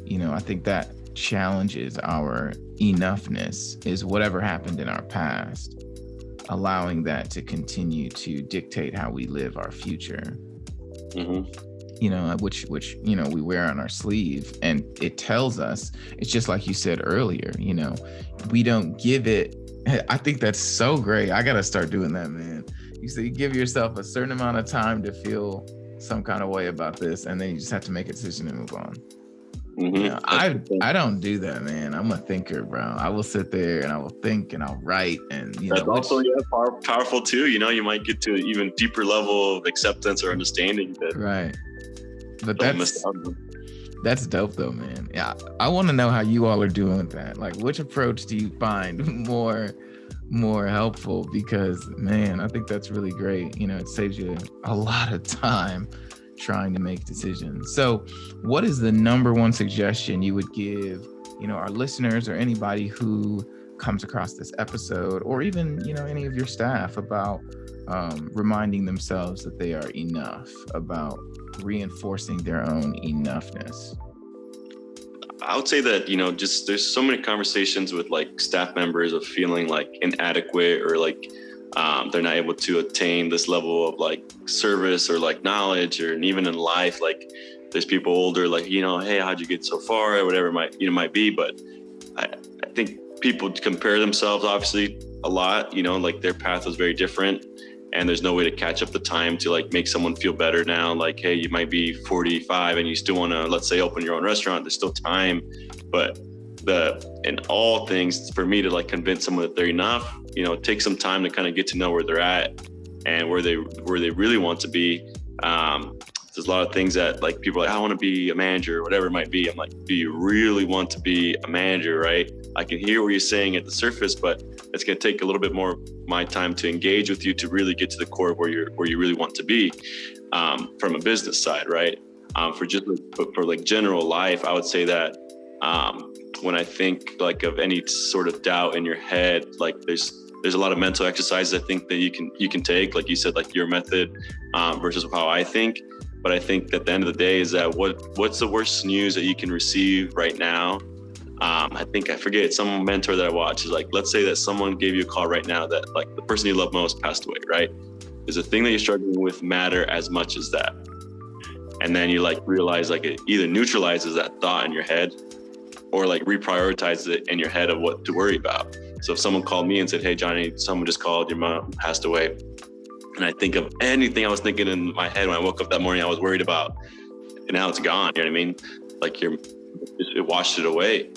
you know, I think that challenges our enoughness is whatever happened in our past, allowing that to continue to dictate how we live our future. You know, which you know, we wear on our sleeve, and it tells us, it's just like you said earlier, you know, we don't give it. I think that's so great. I gotta start doing that, man. You say you give yourself a certain amount of time to feel some kind of way about this, and then you just have to make a decision and move on. You know, I don't do that, man. I'm a thinker, bro. I will sit there and I will think and I'll write, and you know, that's also powerful too. You know, you might get to an even deeper level of acceptance or understanding that. Right. But that's dope though, man. Yeah, I want to know how you all are doing with that. Like, which approach do you find more helpful? Because man, I think that's really great. You know, it saves you a lot of time trying to make decisions. So what is the number one suggestion you would give, you know, our listeners or anybody who comes across this episode, or even, you know, any of your staff, about reminding themselves that they are enough, about reinforcing their own enoughness? I would say that, you know, just there's so many conversations with like staff members of feeling like inadequate, or like they're not able to attain this level of like service or like knowledge, or even in life, like there's people older, like, you know, hey, how'd you get so far, or whatever it might be. But I think people compare themselves obviously a lot, you know, like their path was very different, and there's no way to catch up the time to like make someone feel better now. Like, hey, you might be 45 and you still want to, let's say, open your own restaurant. There's still time, but in all things, for me to like convince someone that they're enough, you know, take some time to kind of get to know where they're at and where they really want to be. There's a lot of things that like people are like, I want to be a manager or whatever it might be. I'm like, do you really want to be a manager, right? I can hear what you're saying at the surface, but it's going to take a little bit more of my time to engage with you to really get to the core of where you really want to be, from a business side, right? For like general life, I would say that when I think like of any sort of doubt in your head, like there's a lot of mental exercises I think that you can take, like you said, like your method versus how I think. But I think at the end of the day is that what's the worst news that you can receive right now? I think, I forget, some mentor that I watch is like, let's say that someone gave you a call right now that like the person you love most passed away, right? Is the thing that you're struggling with matter as much as that? And then you like realize like it either neutralizes that thought in your head or like reprioritizes it in your head of what to worry about. So if someone called me and said, hey, Johnny, someone just called, your mom passed away. And I think of anything I was thinking in my head when I woke up that morning I was worried about, and now it's gone, you know what I mean? Like it washed it away.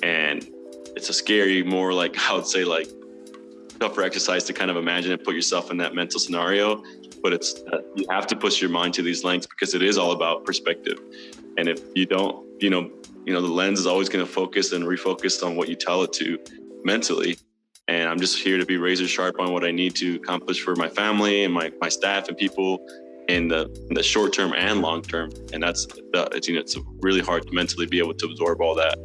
And it's a scary, more like, I would say like tougher exercise to kind of imagine and put yourself in that mental scenario. But it's, you have to push your mind to these lengths because it is all about perspective. And if you don't, you know, the lens is always going to focus and refocus on what you tell it to mentally. And I'm just here to be razor sharp on what I need to accomplish for my family and my staff and people in the short term and long term. And it's really hard to mentally be able to absorb all that.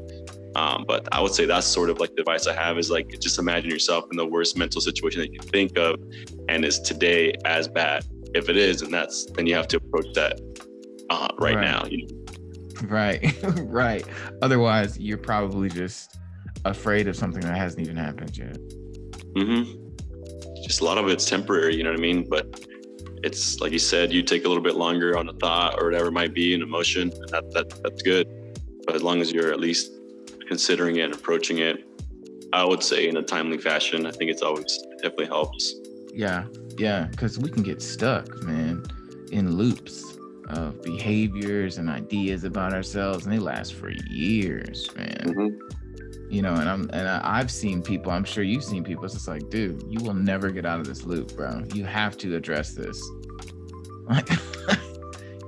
But I would say that's sort of like the advice I have is like, just imagine yourself in the worst mental situation that you can think of. And is today as bad? If it is, then you have to approach that right now. You know? Right. Right. Otherwise, you're probably just afraid of something that hasn't even happened yet. Just a lot of it's temporary, you know what I mean? But it's like you said, you take a little bit longer on a thought or whatever it might be, an emotion, and that's good. But as long as you're at least considering it and approaching it, I would say in a timely fashion, I think it definitely helps. Yeah, because we can get stuck, man, in loops of behaviors and ideas about ourselves, and they last for years, man. You know, and I've seen people, I'm sure you've seen people, it's just like, dude, you will never get out of this loop, bro. You have to address this. Like,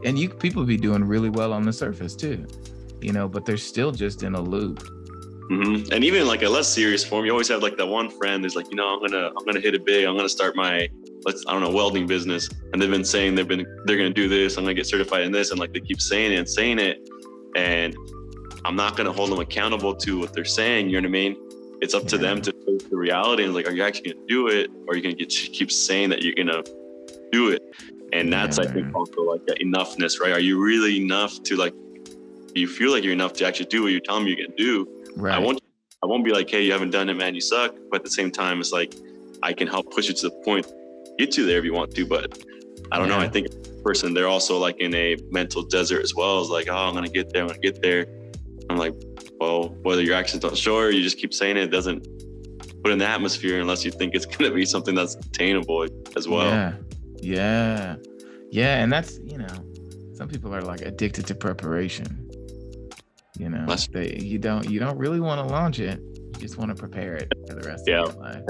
and people be doing really well on the surface too, you know, but they're still just in a loop. And even like a less serious form, you always have like that one friend who's like, you know, I'm gonna hit it big. I'm gonna start my welding business. And they've been saying they're gonna do this. I'm gonna get certified in this, and like they keep saying it, and I'm not gonna hold them accountable to what they're saying. You know what I mean? It's up to them to face the reality and like, are you actually gonna do it, or are you gonna keep saying that you're gonna do it? And that's I think also like that enoughness, right? Are you really enough to like? Do you feel like you're enough to actually do what you're telling me you're gonna do? Right. I won't be like, hey, you haven't done it, man, you suck. But at the same time, it's like, I can help push you to the point, get you there if you want to. But I don't know. I think person, they're also like in a mental desert as well. It's like, oh, I'm gonna get there. I'm like, well, whether your actions don't show or you just keep saying it doesn't put in the atmosphere unless you think it's gonna be something that's attainable as well. Yeah. And that's, you know, some people are like addicted to preparation. You know, you don't really want to launch it. You just want to prepare it for the rest of your life.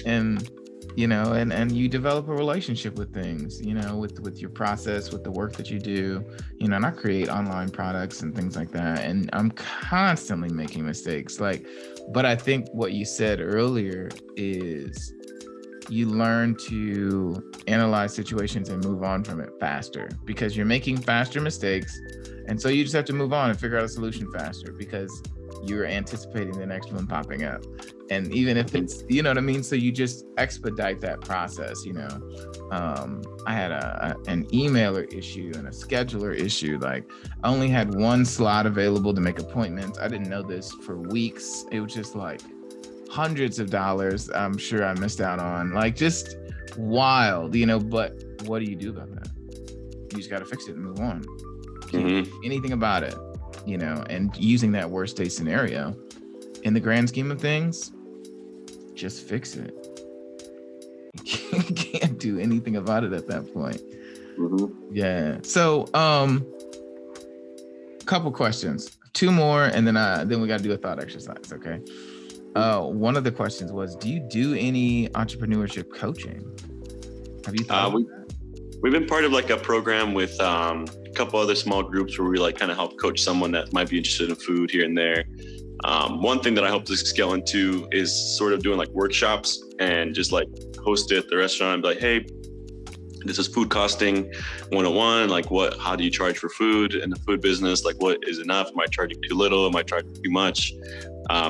And, you know, and you develop a relationship with things, you know, with your process, with the work that you do, you know, and I create online products and things like that. And I'm constantly making mistakes. But I think what you said earlier is you learn to analyze situations and move on from it faster because you're making faster mistakes. And so you just have to move on and figure out a solution faster because you're anticipating the next one popping up. And even if it's, you know what I mean? So you just expedite that process, you know. I had an emailer issue and a scheduler issue. Like I only had one slot available to make appointments. I didn't know this for weeks. It was just like hundreds of dollars I'm sure I missed out on. Like just wild, you know, but what do you do about that? You just got to fix it and move on. Anything about it, you know, and using that worst case scenario in the grand scheme of things, just fix it. You can't do anything about it at that point. Yeah. So, couple questions, 2 more, and then we got to do a thought exercise. Okay. One of the questions was, do you do any entrepreneurship coaching? Have you thought about that? We've been part of like a program with a couple other small groups where we like kind of help coach someone that might be interested in food here and there. One thing that I hope to scale into is sort of doing like workshops and just like host it at the restaurant and be like, hey, this is food costing 101. Like how do you charge for food in the food business? Like what is enough? Am I charging too little? Am I charging too much?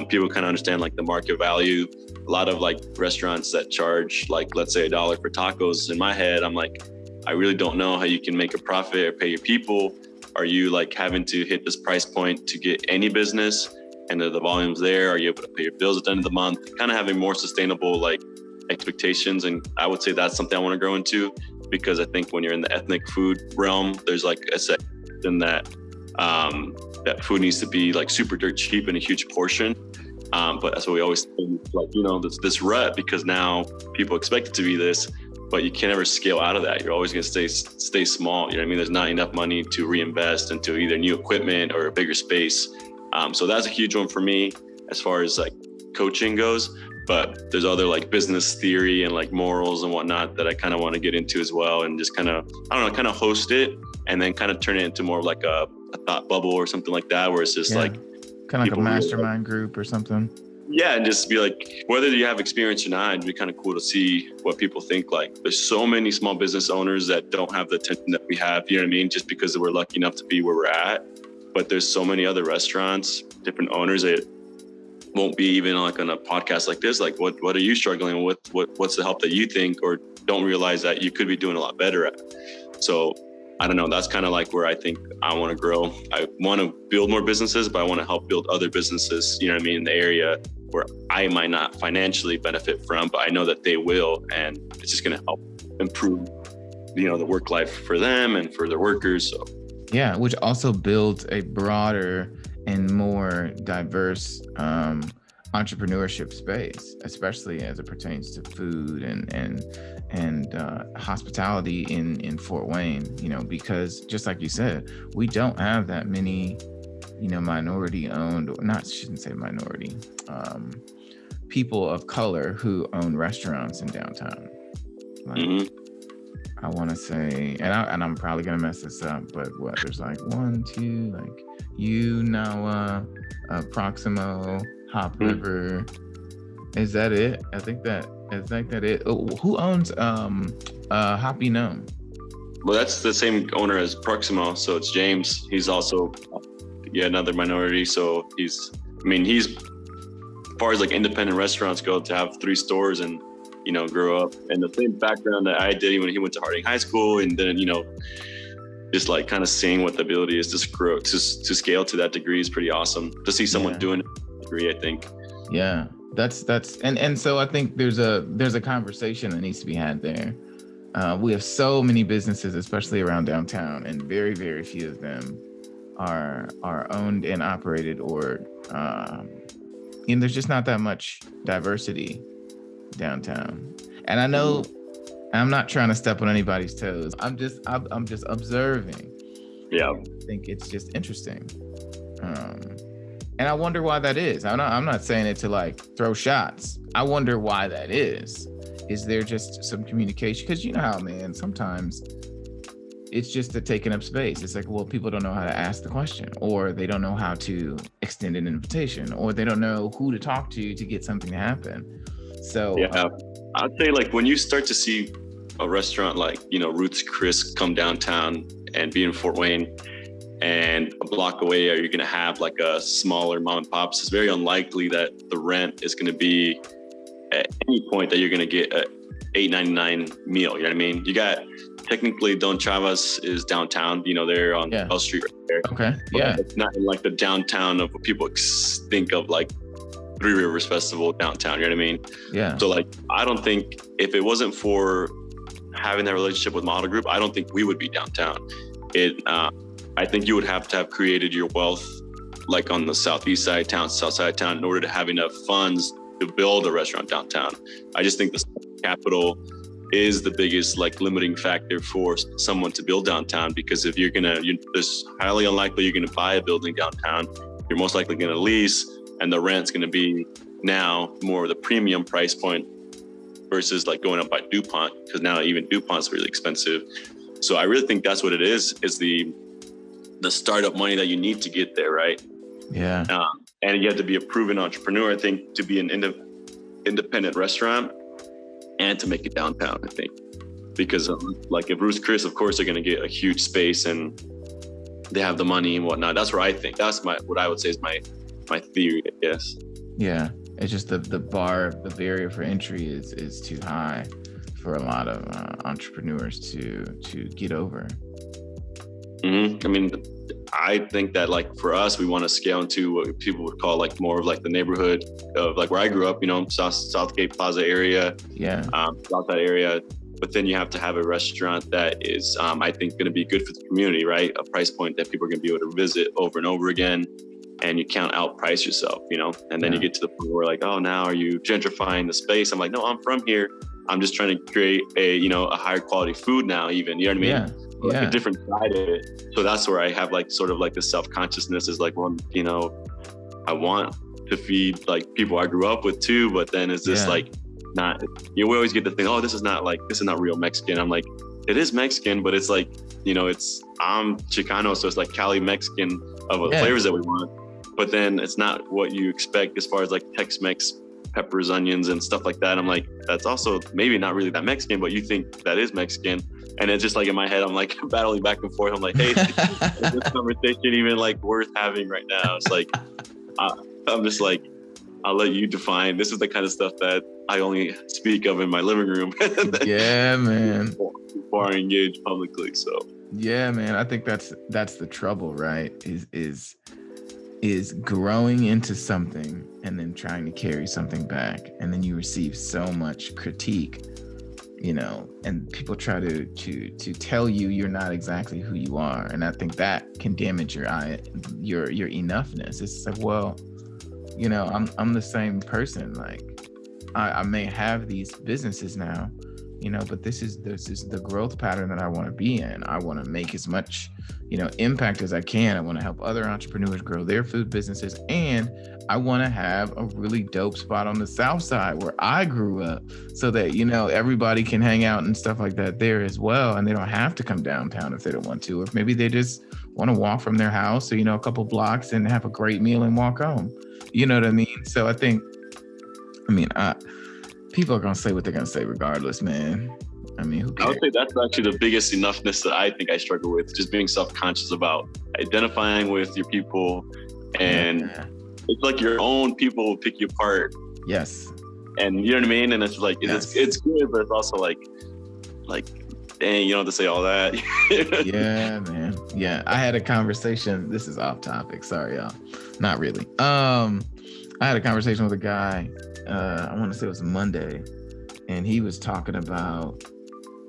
People kind of understand like the market value. A lot of like restaurants that charge like, let's say $1 for tacos. In my head, I'm like, I really don't know how you can make a profit or pay your people. Are you like having to hit this price point to get any business? And are the volumes there? Are you able to pay your bills at the end of the month? Kind of having more sustainable like expectations. And I would say that's something I want to grow into because I think when you're in the ethnic food realm, there's like a section that food needs to be like super dirt cheap in a huge portion. But that's what we always think, like, you know, this rut because now people expect it to be this. But you can't ever scale out of that. You're always going to stay small. You know what I mean? There's not enough money to reinvest into either new equipment or a bigger space. So that's a huge one for me as far as like coaching goes. But there's other like business theory and like morals and whatnot that I kind of want to get into as well. And just kind of host it and then kind of turn it into more of like a thought bubble or something like that, where it's just like kind of like a mastermind group or something. Yeah, and just be like, whether you have experience or not, it'd be kind of cool to see what people think. Like, there's so many small business owners that don't have the attention that we have, you know what I mean? Just because we're lucky enough to be where we're at. but there's so many other restaurants, different owners that won't be even like on a podcast like this. Like, what are you struggling with? What's the help that you think or don't realize that you could be doing a lot better at? So I don't know. That's kind of like where I think I want to grow. I want to build more businesses, but I want to help build other businesses, you know what I mean, in the area where I might not financially benefit from, but I know that they will. And it's just going to help improve, you know, the work life for them and for their workers. So yeah, which also builds a broader and more diverse entrepreneurship space, especially as it pertains to food and hospitality in Fort Wayne, you know, because just like you said, we don't have that many, you know, minority owned, or not, shouldn't say minority, people of color who own restaurants in downtown. Like, I want to say, and I'm probably going to mess this up, but what, there's like 1, 2, like Nawa, Proximo, Hop River. Is that it? I think that it. Oh, who owns Hoppy Gnome? Well, that's the same owner as Proximo, so it's James. He's also another minority. So he's as far as like independent restaurants go, to have 3 stores and, you know, grow up in the same background that I did when he went to Harding High School, and then, you know, just like kind of seeing what the ability is to grow to scale to that degree is pretty awesome. To see someone doing a degree, I think. Yeah, that's and so I think there's a conversation that needs to be had there. We have so many businesses, especially around downtown, and very, very few of them are owned and operated, or and there's just not that much diversity downtown. And I know I'm not trying to step on anybody's toes. I'm just observing. Yeah, I think it's just interesting. And I wonder why that is. I'm not saying it to like throw shots. I wonder why that is. Is there just some communication? Because you know how, man, sometimes it's just the taking up space. It's like, well, people don't know how to ask the question, or they don't know how to extend an invitation, or they don't know who to talk to get something to happen. So yeah, I'd say like when you start to see a restaurant like, you know, Ruth's Chris come downtown and be in Fort Wayne, and a block away are you going to have like a smaller mom and pops, it's very unlikely that the rent is going to be at any point that you're going to get a $8.99 meal. You know what I mean? You got technically Don Chavas is downtown, you know, they're on Bell Street right there. Okay. But yeah. it's not in like the downtown of what people think of, like Three Rivers Festival downtown. You know what I mean? Yeah. So like, I don't think if it wasn't for having that relationship with Model Group, I don't think we would be downtown. I think you would have to have created your wealth like on the southeast side of town, south side of town, in order to have enough funds to build a restaurant downtown. I just think the capital is the biggest like limiting factor for someone to build downtown, because if it's highly unlikely you're gonna buy a building downtown. You're most likely gonna lease, and the rent's gonna be now more of the premium price point versus like going up by DuPont, because now even DuPont's really expensive. So I really think that's what it is the startup money that you need to get there, right? Yeah. And you have to be a proven entrepreneur, I think, to be an independent restaurant and to make it downtown, I think. Because like if Ruth's Chris, of course, they're going to get a huge space and they have the money and whatnot. That's where I think, that's what I would say is my theory, I guess. Yeah. It's just the barrier for entry is too high for a lot of entrepreneurs to get over. Mm-hmm. I mean, I think that like for us, we want to scale into what people would call like more of like the neighborhood of like where I grew up, you know, Southgate Plaza area, Southside area. But then you have to have a restaurant that is, I think, going to be good for the community, right? A price point that people are going to be able to visit over and over again, and you can't outprice yourself, you know. And then you get to the point where like, oh, now are you gentrifying the space? I'm like, no, I'm from here. I'm just trying to create a higher quality food now, even, you know what I mean? Like a different side of it. So that's where I have like sort of like the self-consciousness is like, well, you know, I want to feed like people I grew up with too, but then it's just like not, we always get the thing, oh, this is not real Mexican. I'm like, it is Mexican, but it's like, you know, I'm Chicano, so it's like Cali Mexican of the flavors that we want. But then it's not what you expect as far as like Tex-Mex peppers, onions, and stuff like that. I'm like, that's also maybe not really that Mexican, but you think that is Mexican. And it's just like in my head, I'm like battling back and forth. I'm like, hey, is this conversation even like worth having right now? It's like, I'm just like, I'll let you define. This is the kind of stuff that I only speak of in my living room. Yeah, man. Before I engage publicly. So yeah, man. I think that's the trouble, right? Is growing into something and then trying to carry something back, and then you receive so much critique, you know, and people try to tell you you're not exactly who you are, and I think that can damage your enoughness. It's like, well, you know, I'm the same person. Like, I may have these businesses now, you know, but this is the growth pattern that I want to be in. I want to make as much, you know, impact as I can. I want to help other entrepreneurs grow their food businesses, and I want to have a really dope spot on the South Side where I grew up, so that, you know, everybody can hang out and stuff like that there as well, and they don't have to come downtown if they don't want to, or if maybe they just want to walk from their house, or, you know, a couple blocks and have a great meal and walk home. You know what I mean? So I think, people are going to say what they're going to say regardless, man. I mean, who cares? I would say that's actually the biggest enoughness that I think I struggle with, just being self-conscious about identifying with your people. And it's like your own people will pick you apart. Yes. And you know what I mean? And it's like, it's good, but it's also like, dang, you don't have to say all that. Yeah, man. Yeah. I had a conversation. This is off topic. Sorry, y'all. Not really. I had a conversation with a guy, I want to say it was Monday, and he was talking about,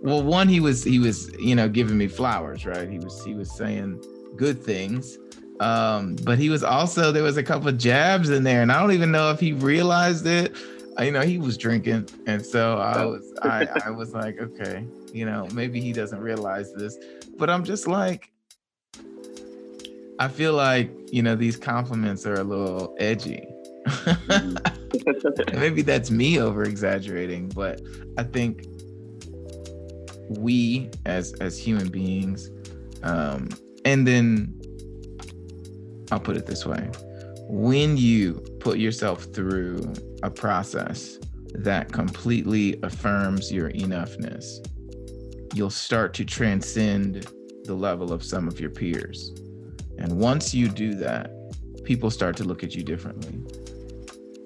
well, one, he was, you know, giving me flowers, right? He was saying good things. But he was also, there was a couple of jabs in there, and I don't even know if he realized it. You know, he was drinking. And so I was like, okay, you know, maybe he doesn't realize this, but I'm just like, I feel like, you know, these compliments are a little edgy. Maybe that's me over exaggerating, but I think we as human beings, and then I'll put it this way: when you put yourself through a process that completely affirms your enoughness, you'll start to transcend the level of some of your peers. And once you do that, people start to look at you differently.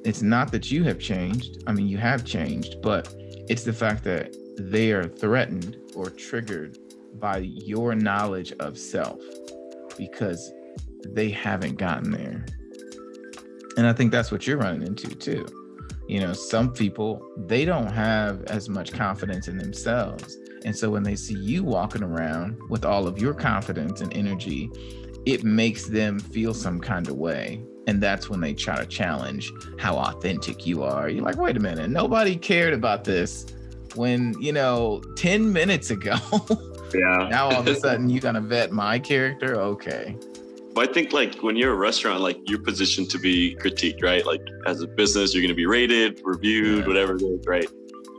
It's not that you have changed. I mean, you have changed, but it's the fact that they are threatened or triggered by your knowledge of self because they haven't gotten there. And I think that's what you're running into too. You know, some people, they don't have as much confidence in themselves. And so when they see you walking around with all of your confidence and energy, it makes them feel some kind of way. And that's when they try to challenge how authentic you are. You're like, wait a minute, nobody cared about this when, you know, 10 minutes ago. Yeah. Now all of a sudden you're gonna vet my character? Okay. But I think like when you're a restaurant, like you're positioned to be critiqued, right? Like as a business, you're going to be rated, reviewed, whatever it is, right?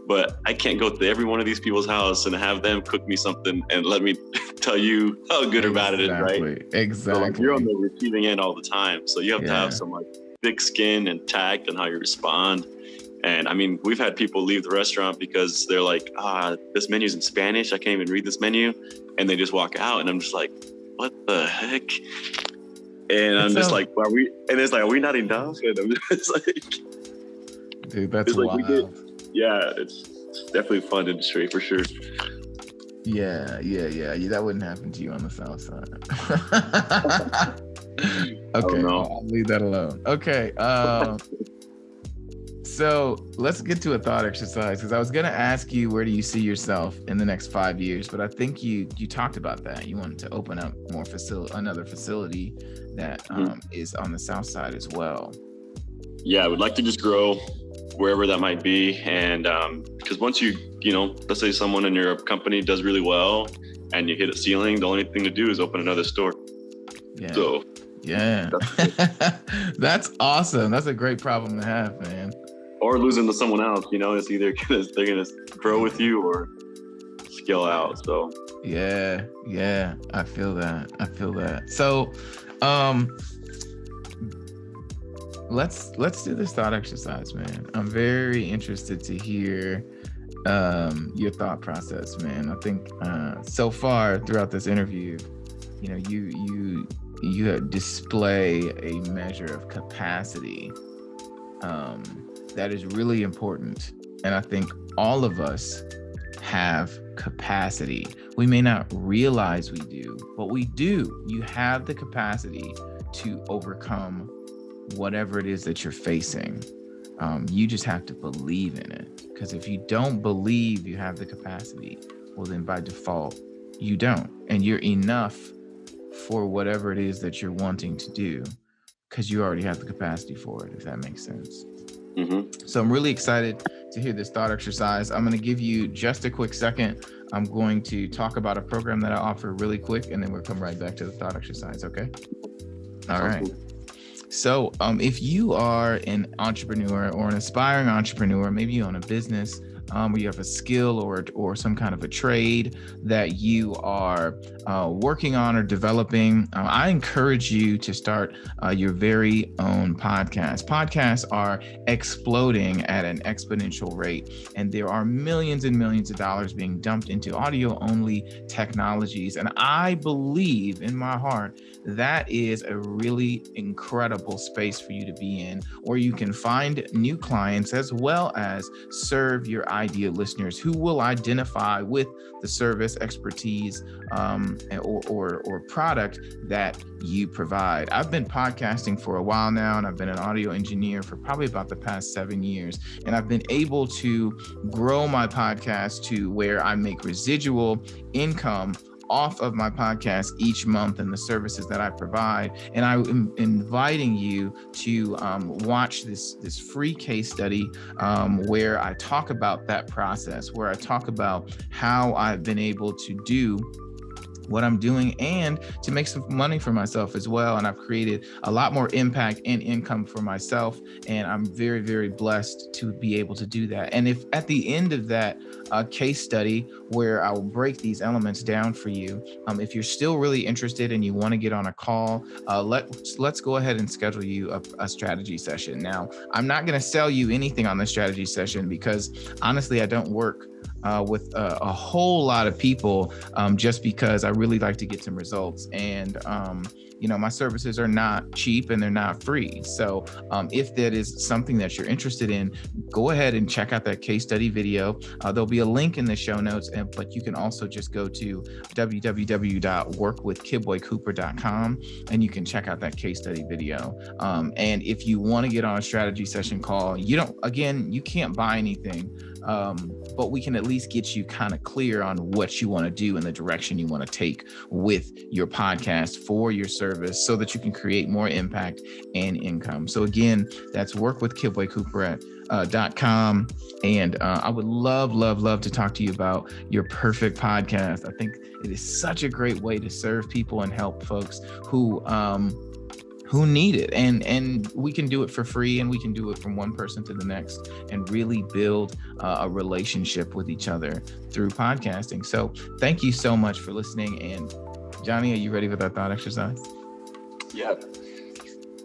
But I can't go to every one of these people's house and have them cook me something and let me tell you how good or bad it is, right? Exactly. So like you're on the receiving end all the time. So you have to have some like thick skin and tact on how you respond. And I mean, we've had people leave the restaurant because they're like, this menu's in Spanish. I can't even read this menu. And they just walk out. And I'm just like, what the heck? And I'm just like, are we? And it's like, are we not enough? And I'm just like, dude, that's wild. It's definitely a fun industry for sure. Yeah. That wouldn't happen to you on the South Side. Okay, I'll leave that alone. Okay. So let's get to a thought exercise, because I was going to ask you, where do you see yourself in the next 5 years? But I think you talked about that. You wanted to open up another facility that is on the South Side as well. Yeah, I would like to just grow wherever that might be. And because once you know, let's say someone in your company does really well and you hit a ceiling, the only thing to do is open another store. Yeah. So, yeah. That's awesome. That's a great problem to have, man. Or losing to someone else, you know, it's either they're gonna grow with you or scale out. So yeah, I feel that. So let's do this thought exercise, man. I'm very interested to hear your thought process, man. I think so far throughout this interview, you know, you display a measure of capacity that is really important. And I think all of us have capacity. We may not realize we do, but we do. You have the capacity to overcome whatever it is that you're facing. You just have to believe in it. Because if you don't believe you have the capacity, well, then by default, you don't. And you're enough for whatever it is that you're wanting to do, because you already have the capacity for it, if that makes sense. Mm-hmm. So I'm really excited to hear this thought exercise. I'm going to give you just a quick second. I'm going to talk about a program that I offer really quick, and then we'll come right back to the thought exercise, okay? All right. Cool. So if you are an entrepreneur or an aspiring entrepreneur, maybe you own a business, where you have a skill or some kind of a trade that you are working on or developing, I encourage you to start your very own podcast. Podcasts are exploding at an exponential rate, and there are millions and millions of dollars being dumped into audio-only technologies. And I believe in my heart that is a really incredible space for you to be in, where you can find new clients as well as serve your ideal listeners who will identify with the service, expertise, or product that you provide. I've been podcasting for a while now, and I've been an audio engineer for probably about the past 7 years. And I've been able to grow my podcast to where I make residual income off of my podcast each month and the services that I provide. And I am inviting you to watch this free case study where I talk about that process, where I talk about how I've been able to do what I'm doing and to make some money for myself as well. And I've created a lot more impact and income for myself. And I'm very, very blessed to be able to do that. And if at the end of that case study, where I will break these elements down for you, if you're still really interested and you want to get on a call, let's go ahead and schedule you a strategy session. Now, I'm not going to sell you anything on the strategy session, because honestly, I don't work with a whole lot of people just because I really like to get some results. And my services are not cheap and they're not free. So if that is something that you're interested in, go ahead and check out that case study video. There'll be a link in the show notes, but you can also just go to www.workwithkidboycooper.com and you can check out that case study video. And if you want to get on a strategy session call, you can't buy anything. But we can at least get you kind of clear on what you want to do and the direction you want to take with your podcast for your service, so that you can create more impact and income. So again, that's workwithkidboycooper.com. And I would love to talk to you about your perfect podcast. I think it is such a great way to serve people and help folks who need it. And we can do it for free, and we can do it from one person to the next and really build a relationship with each other through podcasting. So thank you so much for listening. And Johnny, are you ready for that thought exercise? Yeah.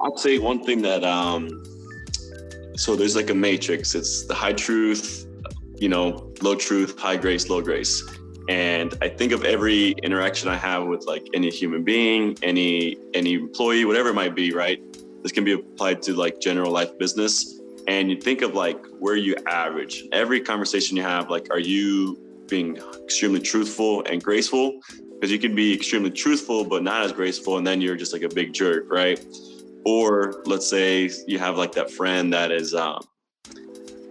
I'd say one thing that, so there's like a matrix. It's the high truth, low truth, high grace, low grace. And I think of every interaction I have with like any human being, any employee, whatever it might be, right? This can be applied to like general life business. And you think of like where you average. Every conversation you have, like, are you being extremely truthful and graceful? Because you can be extremely truthful, but not as graceful. And then you're just like a big jerk, right? Or let's say you have like that friend that is,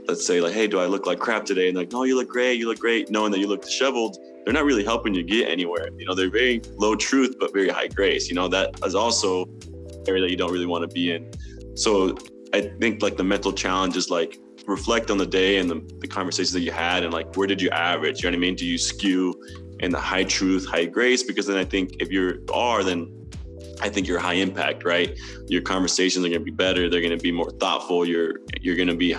let's say like, hey, do I look like crap today? And like, no, you look great, knowing that you look disheveled. They're not really helping you get anywhere. They're very low truth, but very high grace. That is also an area that you don't really want to be in. So I think like the mental challenge is like reflect on the day and the conversations that you had, and like, where did you average? You know what I mean? Do you skew in the high truth, high grace? Because then I think if then I think you're high impact, right? Your conversations are going to be better. They're going to be more thoughtful. You're going to be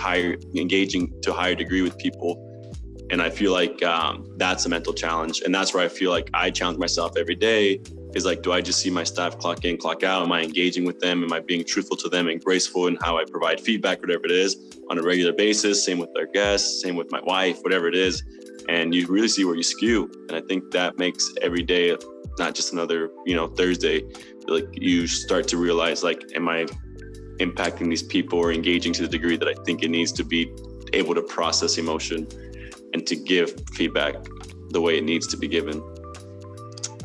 engaging to a higher degree with people. And I feel like that's a mental challenge. And that's where I feel like I challenge myself every day is like, do I just see my staff clock in, clock out? Am I engaging with them? Am I being truthful to them and graceful in how I provide feedback, whatever it is, on a regular basis? Same with our guests, same with my wife, whatever it is. And you really see where you skew. And I think that makes every day not just another, Thursday. Like, you start to realize, like, am I impacting these people or engaging to the degree that I think it needs to be able to process emotion and to give feedback the way it needs to be given.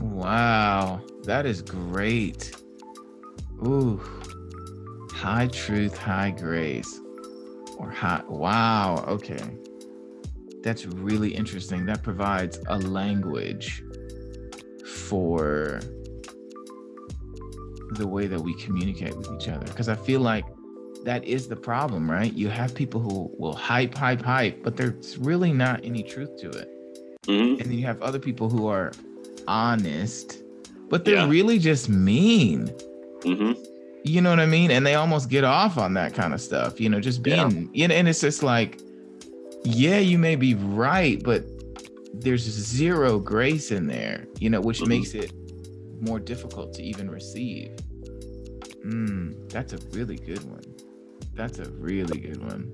Wow, that is great. Ooh, high truth, high grace, or high, wow, okay. That's really interesting. That provides a language for the way that we communicate with each other. Because I feel like that is the problem, right? You have people who will hype, but there's really not any truth to it. And then you have other people who are honest, but they're really just mean. You know what I mean? And they almost get off on that kind of stuff, just being, and it's just like, you may be right, but there's zero grace in there, which makes it more difficult to even receive. That's a really good one. That's a really good one.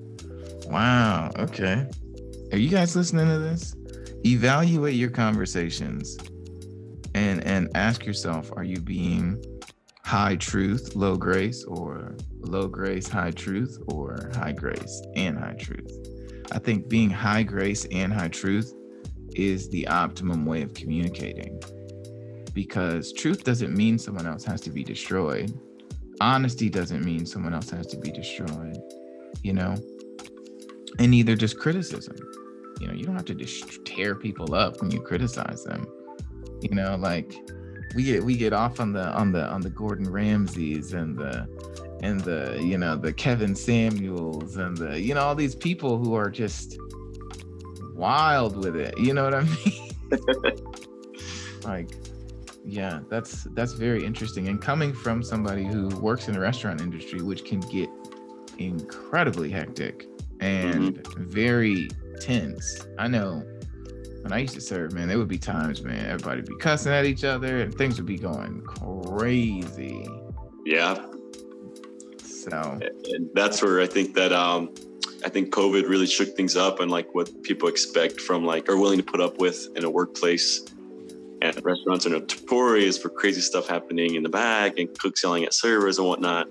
Wow. Okay. Are you guys listening to this? Evaluate your conversations and ask yourself, are you being high truth, low grace, or low grace, high truth, or high grace and high truth? I think being high grace and high truth is the optimum way of communicating, because truth doesn't mean someone else has to be destroyed. Honesty doesn't mean someone else has to be destroyed, and neither does criticism. You don't have to just tear people up when you criticize them. Like we get off on the Gordon Ramsays and the Kevin Samuels and the all these people who are just wild with it. You know what I mean? Like, yeah, that's very interesting. And coming from somebody who works in the restaurant industry, which can get incredibly hectic and very tense. I know when I used to serve, man, there would be times, man, everybody would be cussing at each other and things would be going crazy. Yeah. So, and that's where I think that I think COVID really shook things up, and like what people expect from are willing to put up with in a workplace. And restaurants are notorious for crazy stuff happening in the back and cooks yelling at servers and whatnot.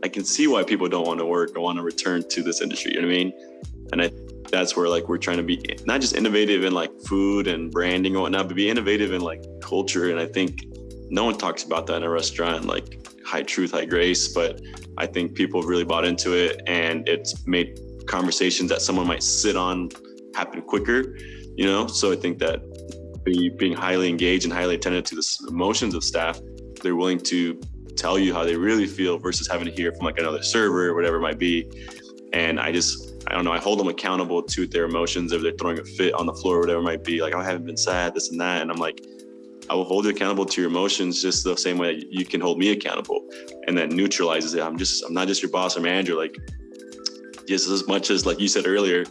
I can see why people don't want to work or want to return to this industry. You know what I mean? And that's where we're trying to be not just innovative in food and branding and whatnot, but be innovative in culture. And I think no one talks about that in a restaurant, high truth, high grace. But I think people have really bought into it, and it's made conversations that someone might sit on happen quicker. So I think that being highly engaged and highly attentive to the emotions of staff, they're willing to tell you how they really feel versus having to hear from another server or whatever it might be. And I don't know, I hold them accountable to their emotions if they're throwing a fit on the floor or whatever it might be. I haven't been sad, this and that. And I'm like, I will hold you accountable to your emotions just the same way you can hold me accountable. And that neutralizes it. I'm not just your boss or manager. Just as much as you said earlier,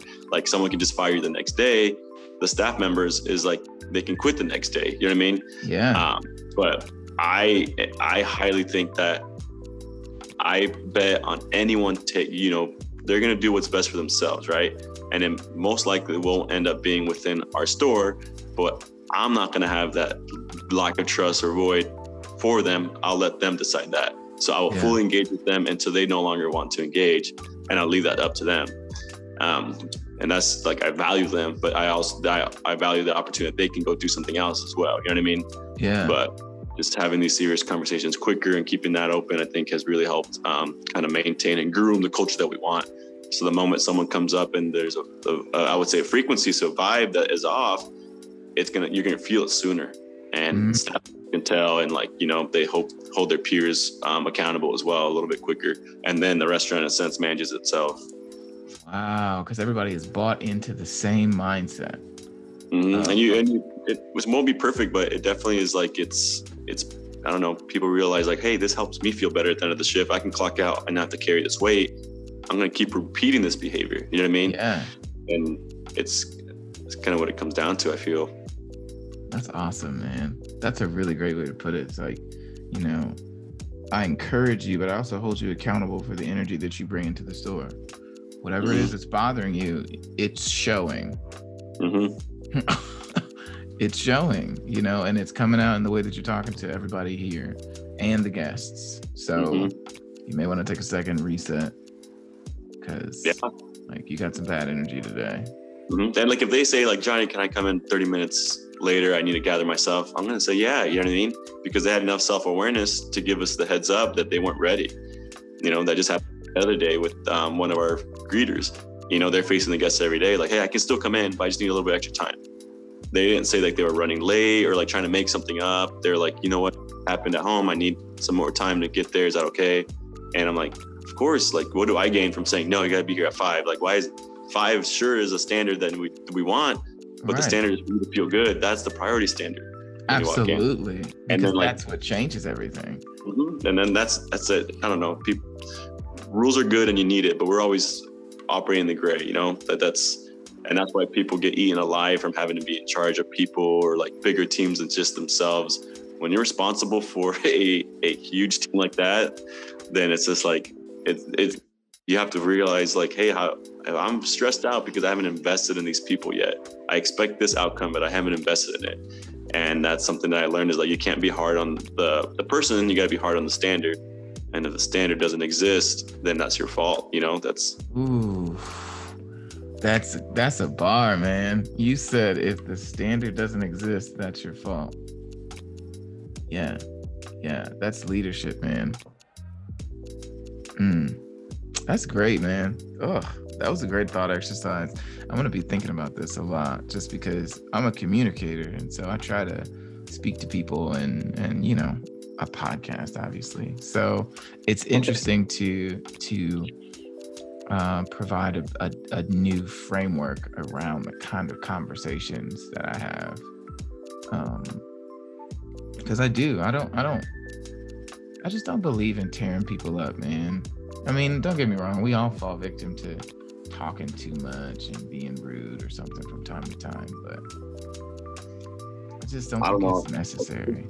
someone can just fire you the next day. The staff members is they can quit the next day. You know what I mean? Yeah. But I highly think that I bet on anyone they're going to do what's best for themselves, right? And then most likely won't end up being within our store, but I'm not going to have that lack of trust or void for them. I'll let them decide that. So I will fully engage with them until they no longer want to engage, and I'll leave that up to them. And that's I value them, but I value the opportunity that they can go do something else as well. You know what I mean? Yeah. But just having these serious conversations quicker and keeping that open, I think has really helped kind of maintain and groom the culture that we want. So the moment someone comes up and there's I would say a frequency, so vibe that is off, you're gonna feel it sooner, and staff can tell, and they hold their peers accountable as well a little bit quicker, and then the restaurant in a sense manages itself. Wow, because everybody is bought into the same mindset. It won't be perfect, but it definitely is it's I don't know, people realize hey, this helps me feel better at the end of the shift. I can clock out and not have to carry this weight. I'm going to keep repeating this behavior. You know what I mean? Yeah. And it's kind of what it comes down to, I feel. That's awesome, man. That's a really great way to put it. It's like, you know, I encourage you, but I also hold you accountable for the energy that you bring into the store. Whatever it is that's bothering you, it's showing. It's showing, you know, and it's coming out in the way that you're talking to everybody here and the guests. So you may want to take a second, reset, because like you got some bad energy today. And like if they say like, Johnny, can I come in 30 minutes later? I need to gather myself. I'm going to say, yeah, you know what I mean? Because they had enough self-awareness to give us the heads up that they weren't ready. You know, that just happened the other day with one of our greeters. You know, they're facing the guests every day. Like, hey, I can still come in, but I just need a little bit extra time. They didn't say like they were running late or like trying to make something up. They're like, you know what happened at home? I need some more time to get there. Is that okay? And I'm like, of course. Like, what do I gain from saying, no, you got to be here at 5? Like, why is 5 sure is a standard that we want, but the standard is for you to feel good. That's the priority standard. Absolutely. And then that's what changes everything. And then that's it. I don't know. Rules are good and you need it, but we're always operating in the gray, you know, and that's why people get eaten alive from having to be in charge of people or like bigger teams than just themselves. When you're responsible for a huge team like that, then it's just like, you have to realize like, hey, I'm stressed out because I haven't invested in these people yet. I expect this outcome, but I haven't invested in it. And that's something that I learned is like, you can't be hard on the person, you got to be hard on the standard. And if the standard doesn't exist, then that's your fault. You know, that's a bar, man. You said if the standard doesn't exist, that's your fault. Yeah, that's leadership, man. That's great, man. That was a great thought exercise. I'm going to be thinking about this a lot just because I'm a communicator. And so I try to speak to people and you know, a podcast, obviously. So it's interesting to provide a new framework around the kind of conversations that I have. Because I just don't believe in tearing people up, man. I mean, don't get me wrong. We all fall victim to talking too much and being rude or something from time to time, but I just don't think it's necessary.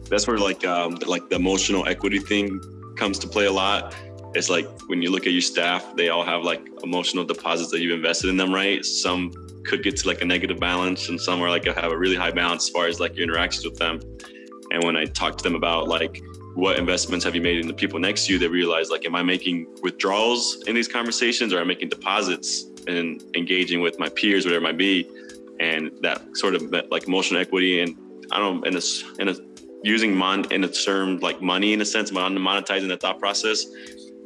That's where like the emotional equity thing comes to play a lot. It's like when you look at your staff, they all have like emotional deposits that you've invested in them, right? Some could get to like a negative balance and some are like have a really high balance as far as like your interactions with them. And when I talk to them about like, what investments have you made in the people next to you, they realize like, am I making withdrawals in these conversations or am I making deposits and engaging with my peers, whatever it might be? And that sort of like emotional equity and I don't know, using in a term like money in a sense, monetizing that thought process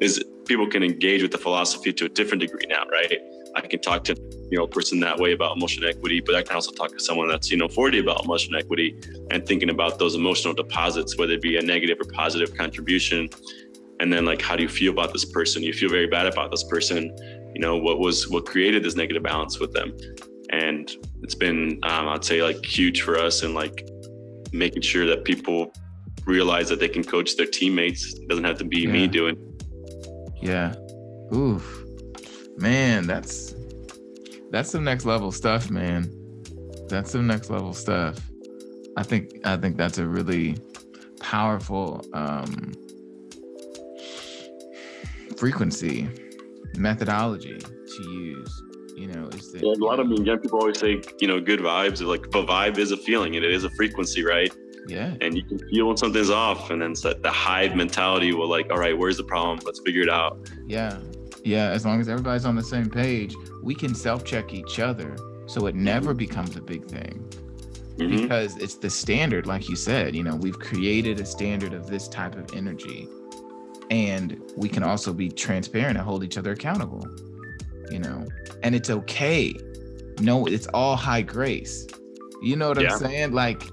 is people can engage with the philosophy to a different degree now, right? I can talk to, you know, a person that way about emotional equity, but I can also talk to someone that's, you know, 40 about emotional equity and thinking about those emotional deposits, whether it be a negative or positive contribution. And then like, how do you feel about this person? You feel very bad about this person. You know, what created this negative balance with them? And it's been, I'd say like huge for us and like making sure that people realize that they can coach their teammates. It doesn't have to be me doing. Yeah. Oof. Man, that's some next level stuff, man. That's some next level stuff. I think that's a really powerful frequency methodology to use. You know, a lot of young people always say, you know, good vibes. Like, but vibe is a feeling and it is a frequency, right? Yeah. And you can feel when something's off, and then the hive mentality will like, all right, where's the problem? Let's figure it out. Yeah. As long as everybody's on the same page, we can self-check each other, so it never becomes a big thing. Because it's the standard, like you said. You know, we've created a standard of this type of energy, and we can also be transparent and hold each other accountable. You know, and it's okay. No, it's all high grace. You know what I'm saying? Like,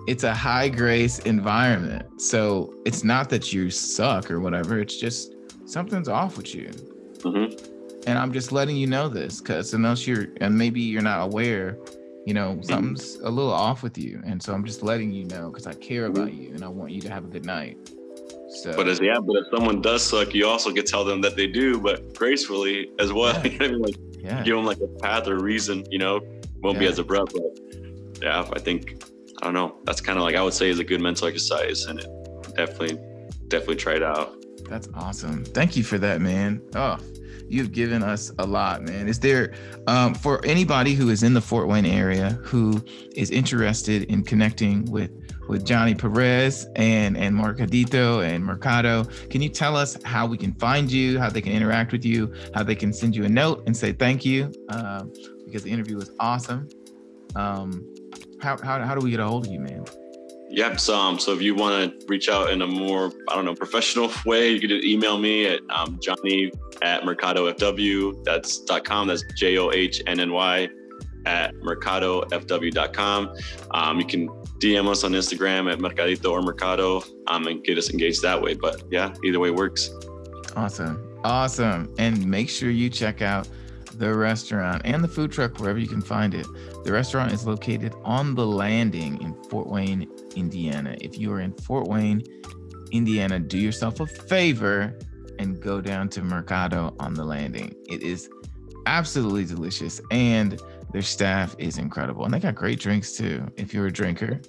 it's a high grace environment. So it's not that you suck or whatever. It's just something's off with you. And I'm just letting you know this, because maybe you're not aware, you know, something's a little off with you. And so I'm just letting you know because I care about you and I want you to have a good night. So, but if someone does suck, you also can tell them that they do, but gracefully as well. You know what I mean? Like, give them like a path or reason, you know, won't be as abrupt, but I think I don't know. That's kind of like, I would say, is a good mental exercise, and it definitely try it out. That's awesome. Thank you for that, man. Oh, you've given us a lot, man. Is there, for anybody who is in the Fort Wayne area who is interested in connecting with Johnny Perez and Mercadito and Mercado, can you tell us how we can find you, how they can interact with you, how they can send you a note and say thank you, because the interview was awesome. How do we get a hold of you, man? Yep. So if you want to reach out in a more, professional way, you can email me at Johnny@mercadofw. That's .com. That's JOHNNY @mercadofw.com. You can DM us on Instagram at Mercadito or Mercado, and get us engaged that way. But yeah, either way works. Awesome. And make sure you check out the restaurant and the food truck wherever you can find it. The restaurant is located on the Landing in Fort Wayne, Indiana. If you are in Fort Wayne, Indiana, do yourself a favor and go down to Mercado on the Landing. It is absolutely delicious, and their staff is incredible. And they got great drinks too. If you're a drinker,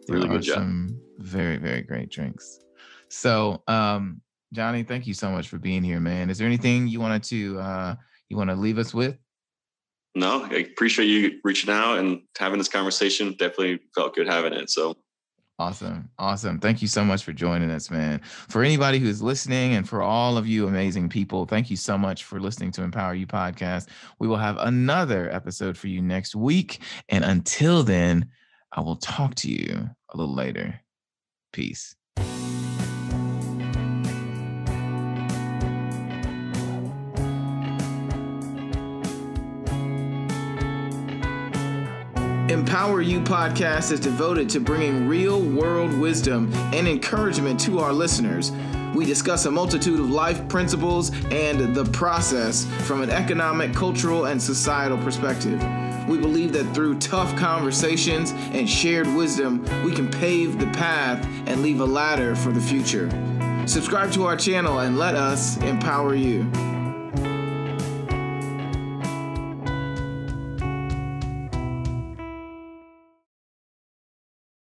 there are some very, very great drinks. So, Johnny, thank you so much for being here, man. Is there anything you wanted to leave us with? No, I appreciate you reaching out and having this conversation. Definitely felt good having it. So awesome. Thank you so much for joining us, man. For anybody who's listening, and for all of you amazing people, thank you so much for listening to Empower You Podcast. We will have another episode for you next week. And until then, I will talk to you a little later. Peace. Empower You Podcast is devoted to bringing real-world wisdom and encouragement to our listeners. We discuss a multitude of life principles and the process from an economic, cultural, and societal perspective. We believe that through tough conversations and shared wisdom, we can pave the path and leave a ladder for the future. Subscribe to our channel and let us empower you.